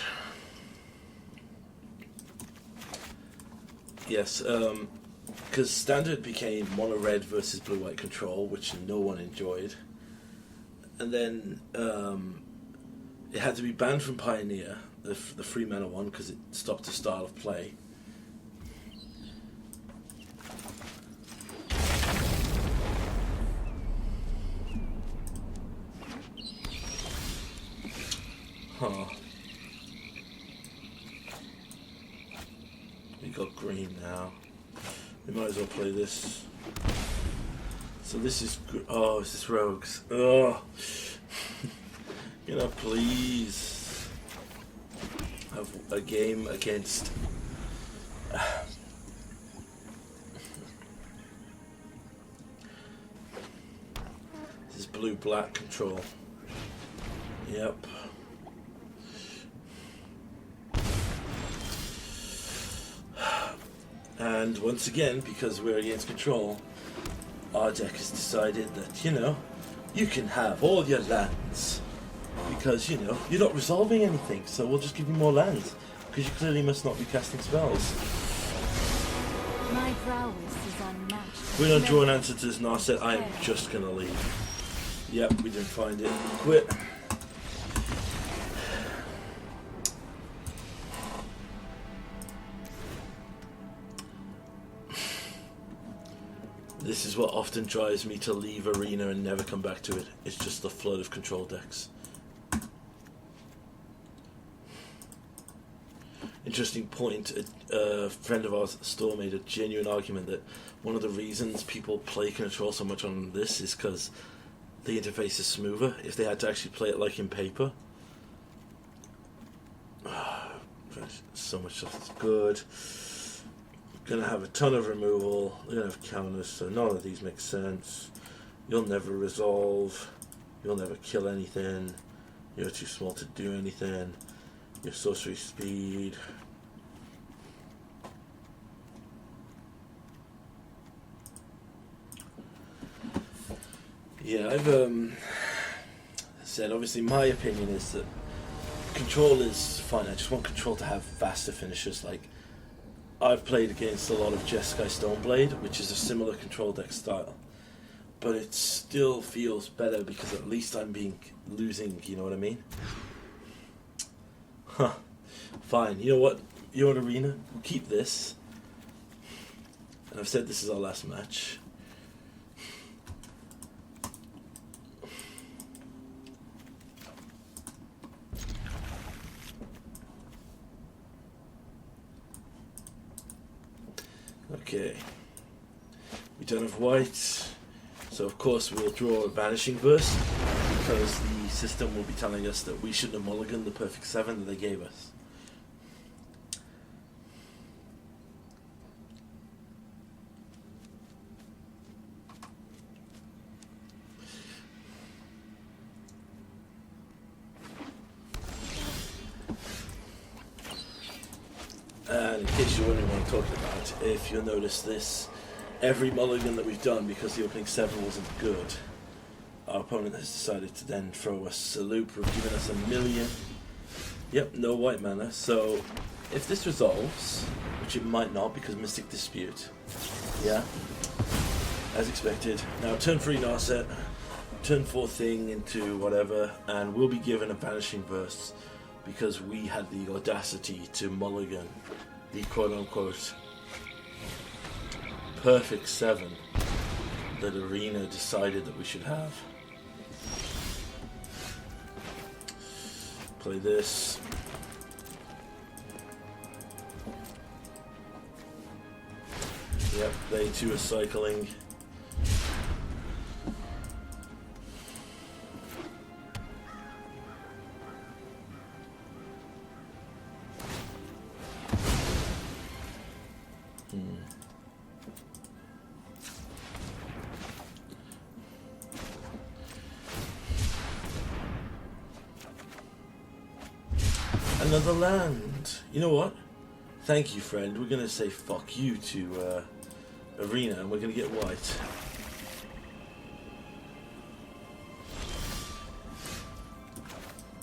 Yes, because Standard became mono red versus blue white control, which no one enjoyed, and then it had to be banned from Pioneer, the 3 mana one, because it stopped the style of play. Huh. We got green now. We might as well play this. So this is... Oh, is this Rogues? Oh! You know, please have a game against... This is blue-black control. Yep. And once again, because we're against control, our deck has decided that, you know, you can have all your lands. Because, you know, you're not resolving anything, so we'll just give you more lands. Because you clearly must not be casting spells. My prowess is unmatched. We don't draw an answer to this Narset, I am just gonna leave. Yep, we didn't find it. Quit. This is what often drives me to leave Arena and never come back to it. It's just the flood of control decks. Interesting point. A friend of ours at the store made a genuine argument that one of the reasons people play control so much on this is because the interface is smoother. If they had to actually play it like in paper. So much stuff that's good. Gonna have a ton of removal, you're gonna have counters, so none of these make sense. You'll never resolve, you'll never kill anything, you're too small to do anything, your sorcery speed. Yeah, I've said, obviously my opinion is that control is fine. I just want control to have faster finishes. Like, I've played against a lot of Jeskai Stoneblade, which is a similar control deck style, but it still feels better because at least I'm losing, you know what I mean? Huh. Fine, you know what? You're an Arena, we'll keep this. And I've said this is our last match. Okay, we don't have white, so of course we'll draw a Vanishing Burst because the system will be telling us that we shouldn't have mulliganed the perfect 7 that they gave us. And in case you're wondering what I'm talking about, if you'll notice this, every mulligan that we've done because the opening 7 wasn't good, our opponent has decided to then throw us a loop of giving us 1,000,000. Yep, no white mana. So if this resolves, which it might not because Mystic Dispute, yeah, as expected. Now turn 3 Narset, turn 4 Thing into whatever, and we'll be given a Vanishing Burst because we had the audacity to mulligan the quote-unquote perfect 7 that Arena decided that we should have. Play this. Yep, they too are cycling. Another land. You know what? Thank you, friend. We're gonna say fuck you to Arena, and we're gonna get white.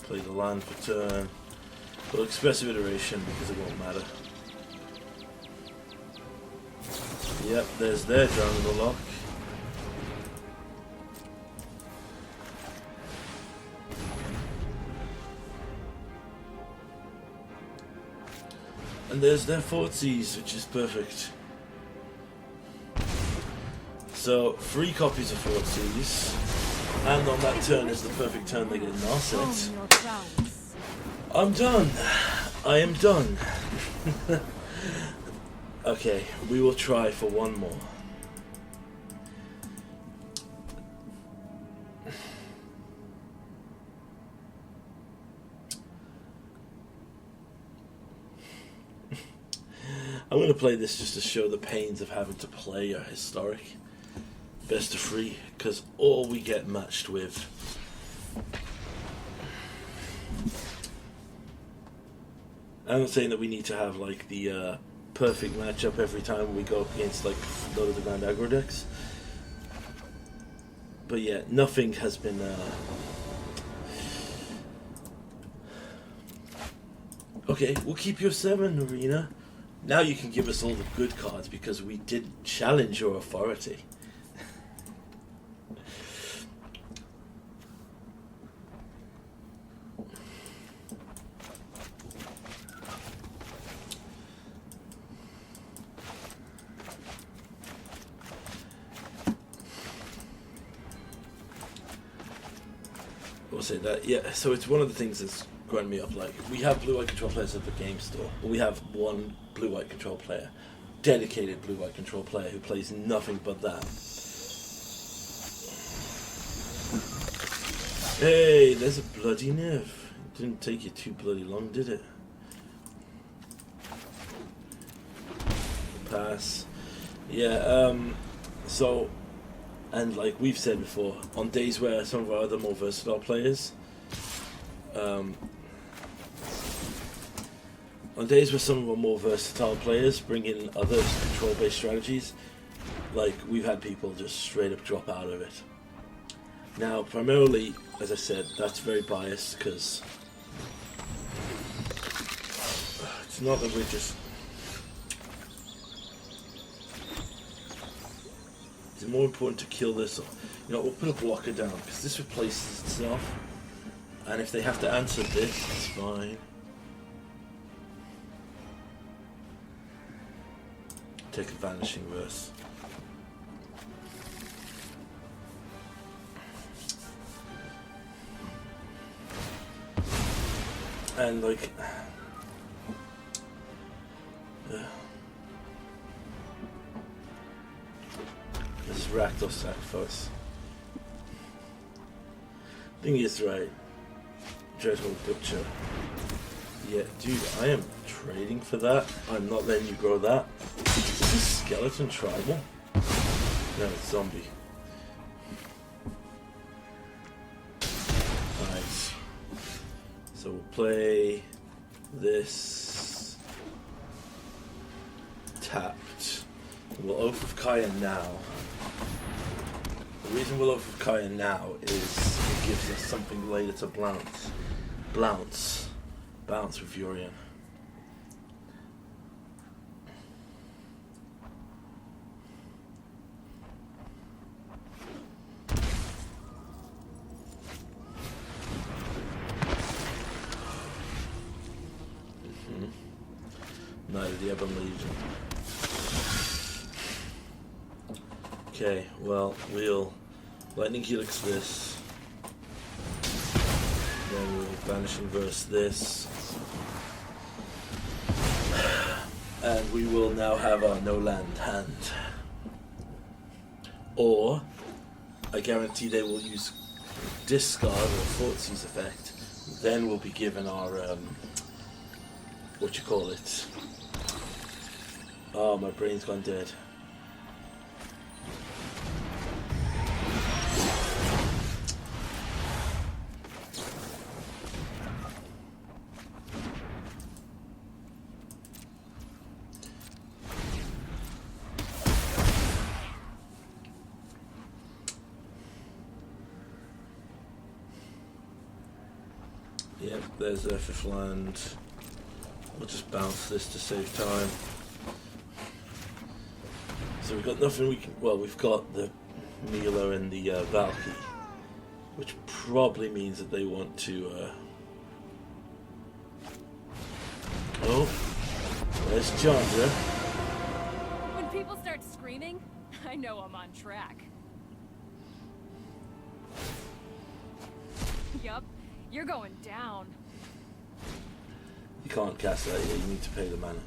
Play the land for turn. We'll expressive iteration because it won't matter. Yep, there's their jungle lock. And there's their Fortsies, which is perfect. So, 3 copies of Fortsies, and on that turn is the perfect turn they get Narset. Home your crowns. I'm done. I am done. Okay, we will try for one more. I'm going to play this just to show the pains of having to play a historic best of 3, because all we get matched with I'm not saying that we need to have like the perfect matchup every time we go up against like a lot of the Grand Aggro decks, but yeah, nothing has been okay, we'll keep your 7, Arena. Now you can give us all the good cards because we did challenge your authority. We'll say that, yeah, so it's one of the things that's grinding me up. Like, we have blue-white control players at the game store, but we have one blue-white control player, dedicated blue-white control player who plays nothing but that. Hey, there's a bloody Niv. It didn't take you too bloody long, did it? Pass. Yeah, so, and like we've said before, on days where some of our other more versatile players, on days where some of our more versatile players bring in other control-based strategies, like we've had people just straight up drop out of it. Now, primarily, as I said, that's very biased because it's not that we're just. It's more important to kill this. You know, we'll put a blocker down because this replaces itself, and if they have to answer this, it's fine. Take a vanishing verse. And like this is Rakdos sacrifice. Thing is, right, Dreadhorde Butcher. Yeah, dude, I am trading for that. I'm not letting you grow that. Is this skeleton tribal? No, it's zombie. Nice. So we'll play this tapped. We'll oath of Kaya now. The reason we'll oath of Kaya now is it gives us something later to bounce with Yorion. Knight of the Ebon Legion. Okay, well, we'll Lightning Helix this. then we'll Vanishing Verse this. And we will now have our no land hand. Or, I guarantee they will use discard or Thoughtseize effect. Then we'll be given our, what you call it. Oh, my brain's gone dead. Yep, there's their fifth land. We'll just bounce this to save time. So we've got nothing we can... Well, we've got the Mila and the Valky, which probably means that they want to... Oh, there's Chandra. When people start screaming, I know I'm on track. Yup, you're going down. You can't cast that yet, you need to pay the mana.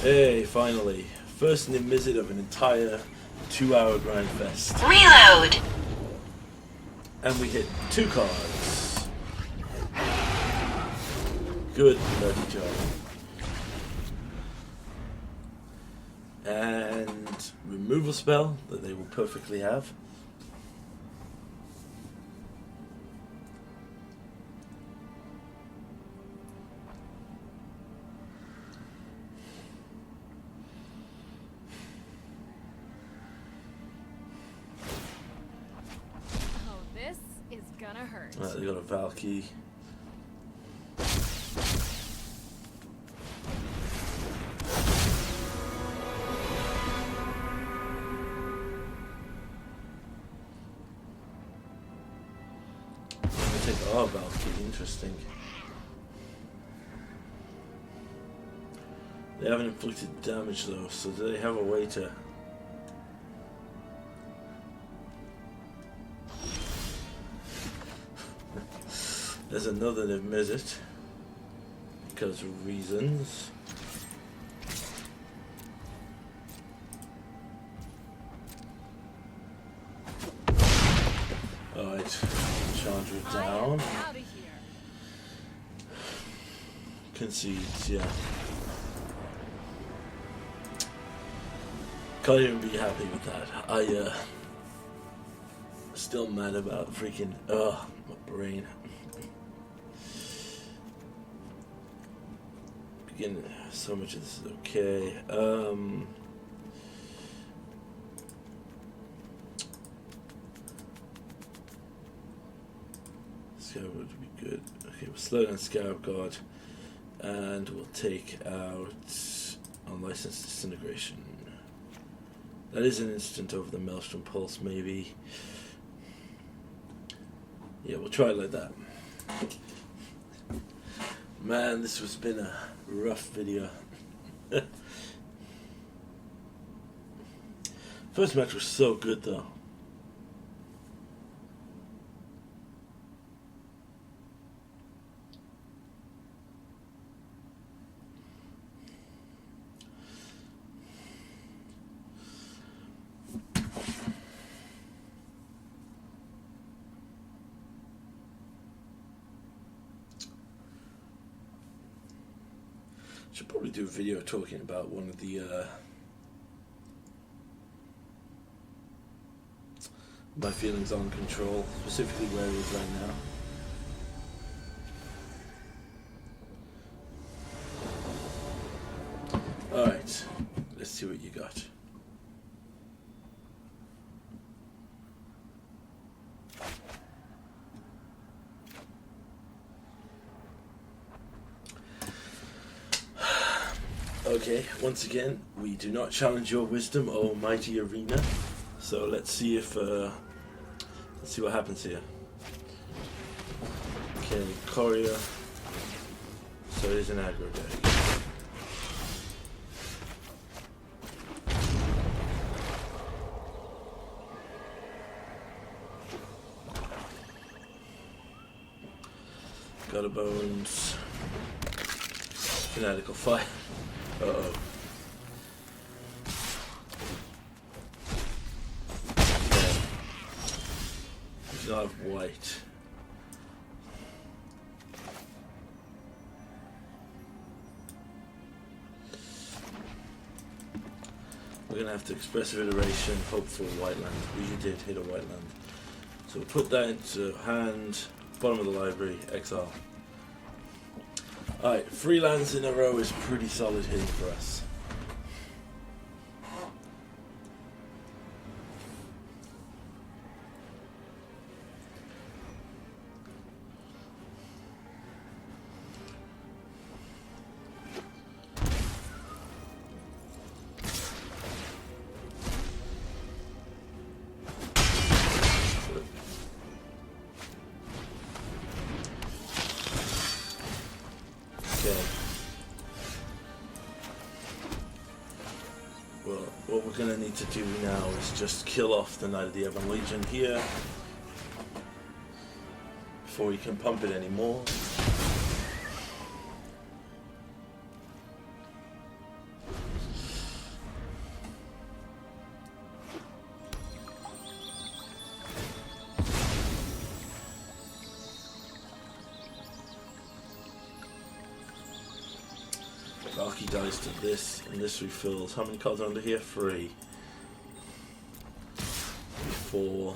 Hey, finally. First Nimizid of an entire 2-hour grind fest. Reload! And we hit 2 cards. Good bloody job. And removal spell that they will perfectly have. Gonna hurt. Right, they got a Valky. I take our Valky, interesting. They haven't inflicted damage though, so do they have a way to... There's another Nimizid because of reasons. Alright, Chandra down. Out of here. Concedes, yeah. Can't even be happy with that. Still mad about freaking, my brain. Again, so much of this is okay. Scarab would be good. Okay, we'll slow down Scarab Guard, and we'll take out Unlicensed Disintegration. That is an instant over the Maelstrom Pulse, maybe. Yeah, we'll try it like that. Man, this has been a rough video. First match was so good though. Should probably do a video talking about one of the my feelings on Control, specifically where it is right now. Alright, let's see what you got. Okay, once again, we do not challenge your wisdom, O mighty arena. So let's see if let's see what happens here. Okay, Courier. So it is an aggro deck. Gutter Bones. Fanatical Fire. Uh-oh. Okay. We can have white. We're going to have to expressive iteration, hope for a white land. We did hit a white land. So we'll put that into hand, bottom of the library, exile. Alright, 3 lands in a row is pretty solid hitting for us. Well, what we're going to need to do now is just kill off the Knight of the Ebon Legion here before we can pump it anymore. Valky dies to this, and this refills. How many cards are under here? 3. 4.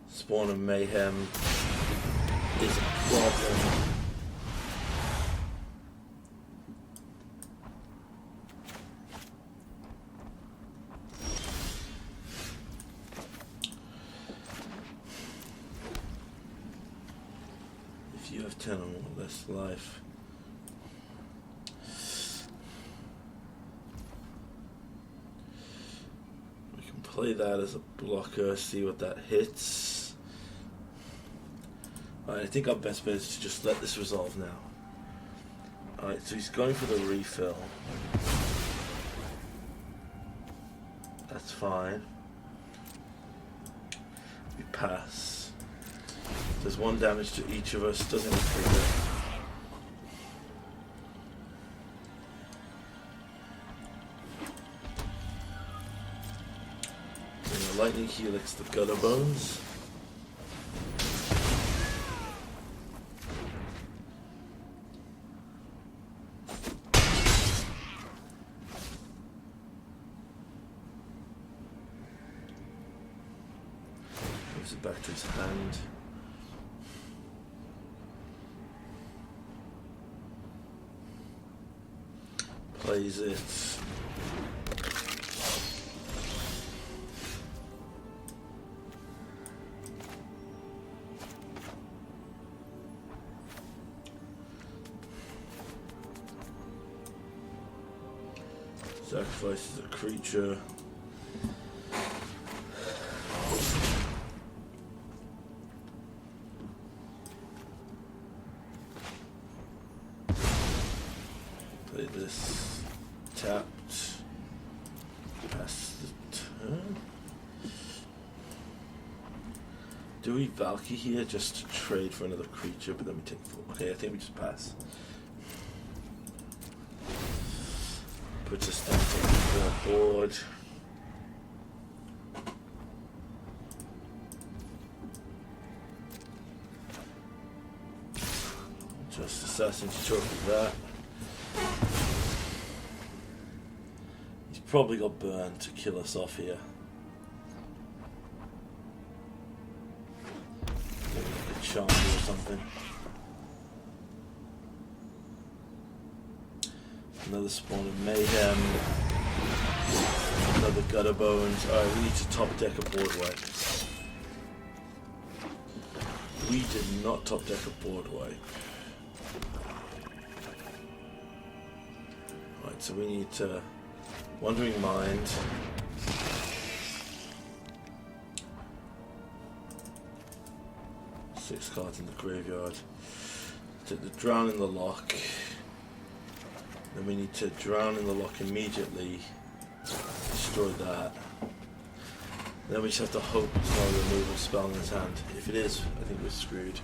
Spawn of Mayhem is a problem. You have 10 or less life. We can play that as a blocker, see what that hits. Alright, I think our best bet is to just let this resolve now. Alright, so he's going for the refill. That's fine. We pass. There's 1 damage to each of us, doesn't even trigger. And the Lightning Helix, the Gutter Bones. Moves it back to his hand. Plays it. Sacrifices a creature. Play this. Tapped. Pass the turn. Do we Valky here just to trade for another creature, but then we take 4? Okay, I think we just pass. Puts us down to the board. Just Assassin to choke with that. Probably got burned to kill us off here. Maybe like a charm or something. Another Spawn of Mayhem. Another Gutter Bones. Alright, we need to top deck a board wipe. We did not top deck a board wipe. Alright, so we need to Wandering Mind. Six cards in the graveyard. To the Drown in the Lock. Then we need to Drown in the Lock immediately. Destroy that. Then we just have to hope it's not a removal spell in his hand. If it is, I think we're screwed.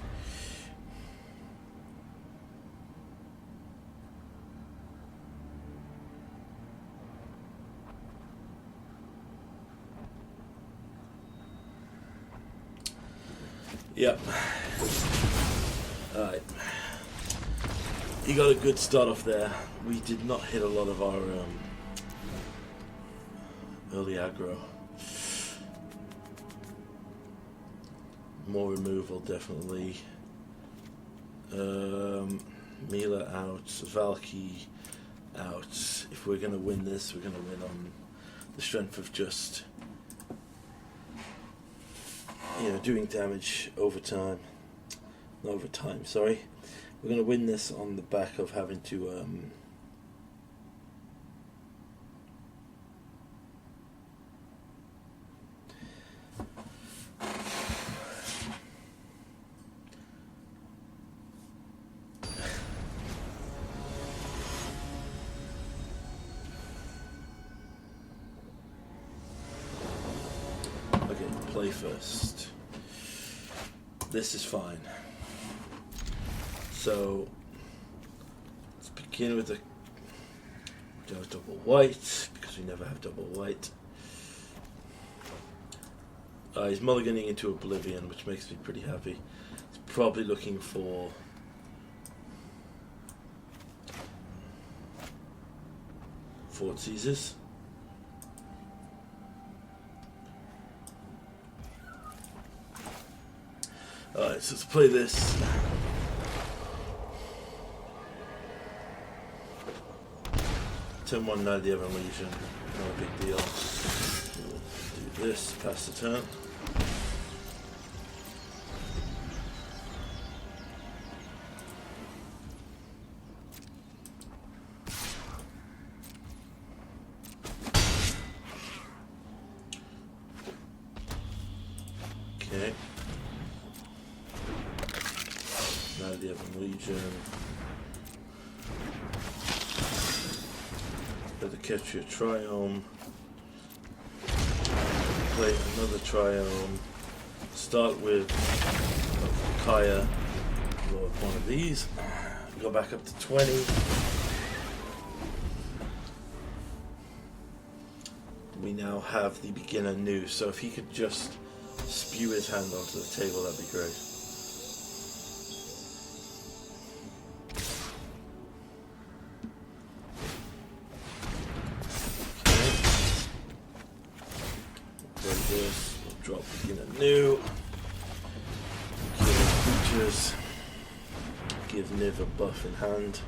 Yep. Alright. He got a good start off there. We did not hit a lot of our early aggro. More removal, definitely. Mila out. Valky out. If we're going to win this, we're going to win on the strength of just, doing damage over time. Not over time, sorry. We're going to win this on the back of having to play first. This is fine. So let's begin with the double white, because we never have double white. He's mulliganing into Oblivion, which makes me pretty happy. He's probably looking for Fort Caesars. Alright, so let's play this. Turn 1 9 the Evan Legion, not a big deal. We'll do this, pass the turn. Okay. Now the Evan Legion. The Ketria Triome. Play another Triome. Start with Kaya. Blow up one of these. Go back up to 20. We now have the beginner new, so if he could just spew his hand onto the table, that'd be great. Drop beginner new. Kill creatures. Give Niv a buff in hand.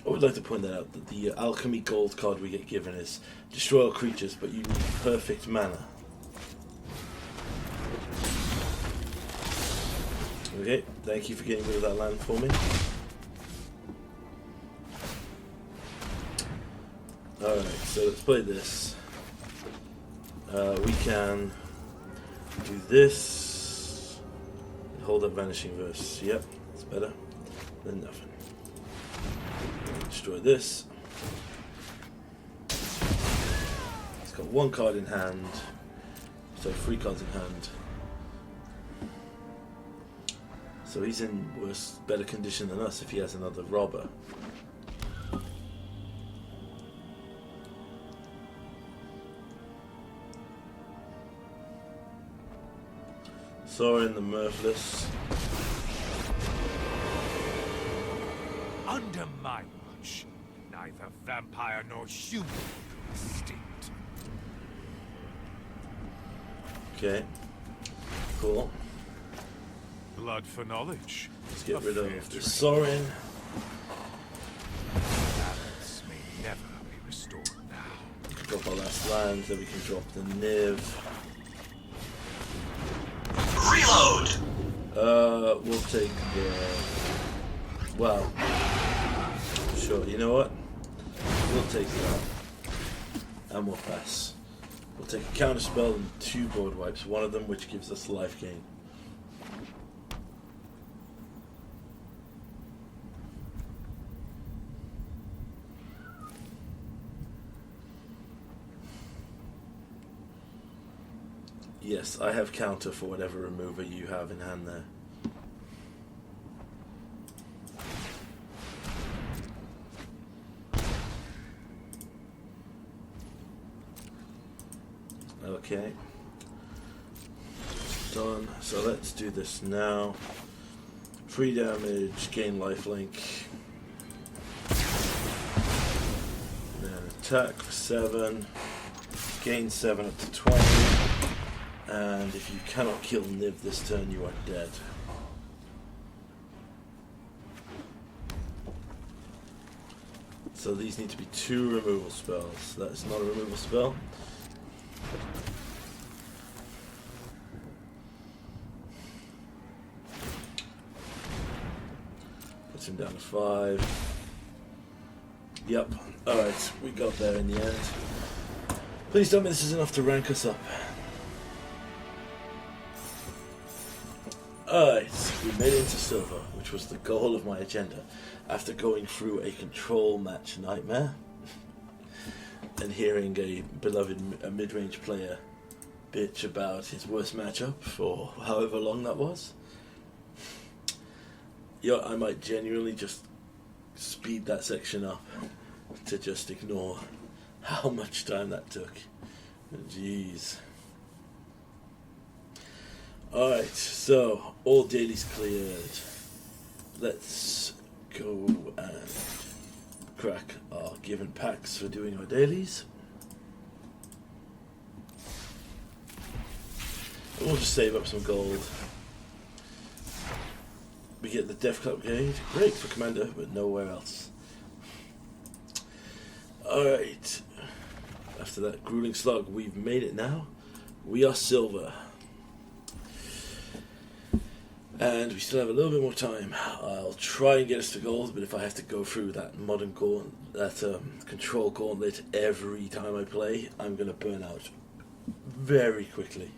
I would like to point that out that the alchemy gold card we get given is destroy all creatures, but you need perfect mana. Okay, thank you for getting rid of that land for me. Alright, so let's play this. We can do this. Hold up Vanishing Verse. Yep, it's better than nothing. Destroy this. He's got one card in hand. So 3 cards in hand. So he's in better condition than us if he has another robber. Sorin the Mirthless. Under my watch, neither vampire nor human will be extinct. Okay. Cool. Blood for knowledge. Let's get rid A of fair the trade. Sorin. Balance may never be restored now. Drop our last land, then we can drop the Niv. Reload! We'll take the... Well, sure, you know what? We'll take that. And we'll pass. We'll take a counter spell and 2 board wipes, one of them which gives us life gain. Yes, I have counter for whatever remover you have in hand there. Okay. Done. So let's do this now. Free damage, gain lifelink. Then attack for 7. Gain 7 up to 20. And if you cannot kill Niv this turn, you are dead. So these need to be 2 removal spells. That is not a removal spell. Puts him down to 5. Yep. Alright, we got there in the end. Please tell me this is enough to rank us up. Alright, we made it into silver, which was the goal of my agenda, after going through a control match nightmare and hearing a beloved mid-range player bitch about his worst matchup for however long that was. Yeah, I might genuinely just speed that section up to just ignore how much time that took. Jeez. Alright, so all dailies cleared. Let's go and crack our given packs for doing our dailies. And we'll just save up some gold. We get the Death Club Gate, great for Commander, but nowhere else. Alright, after that grueling slug, we've made it now. We are silver. And we still have a little bit more time. I'll try and get us to gold, but if I have to go through that modern control gauntlet every time I play, I'm going to burn out very quickly.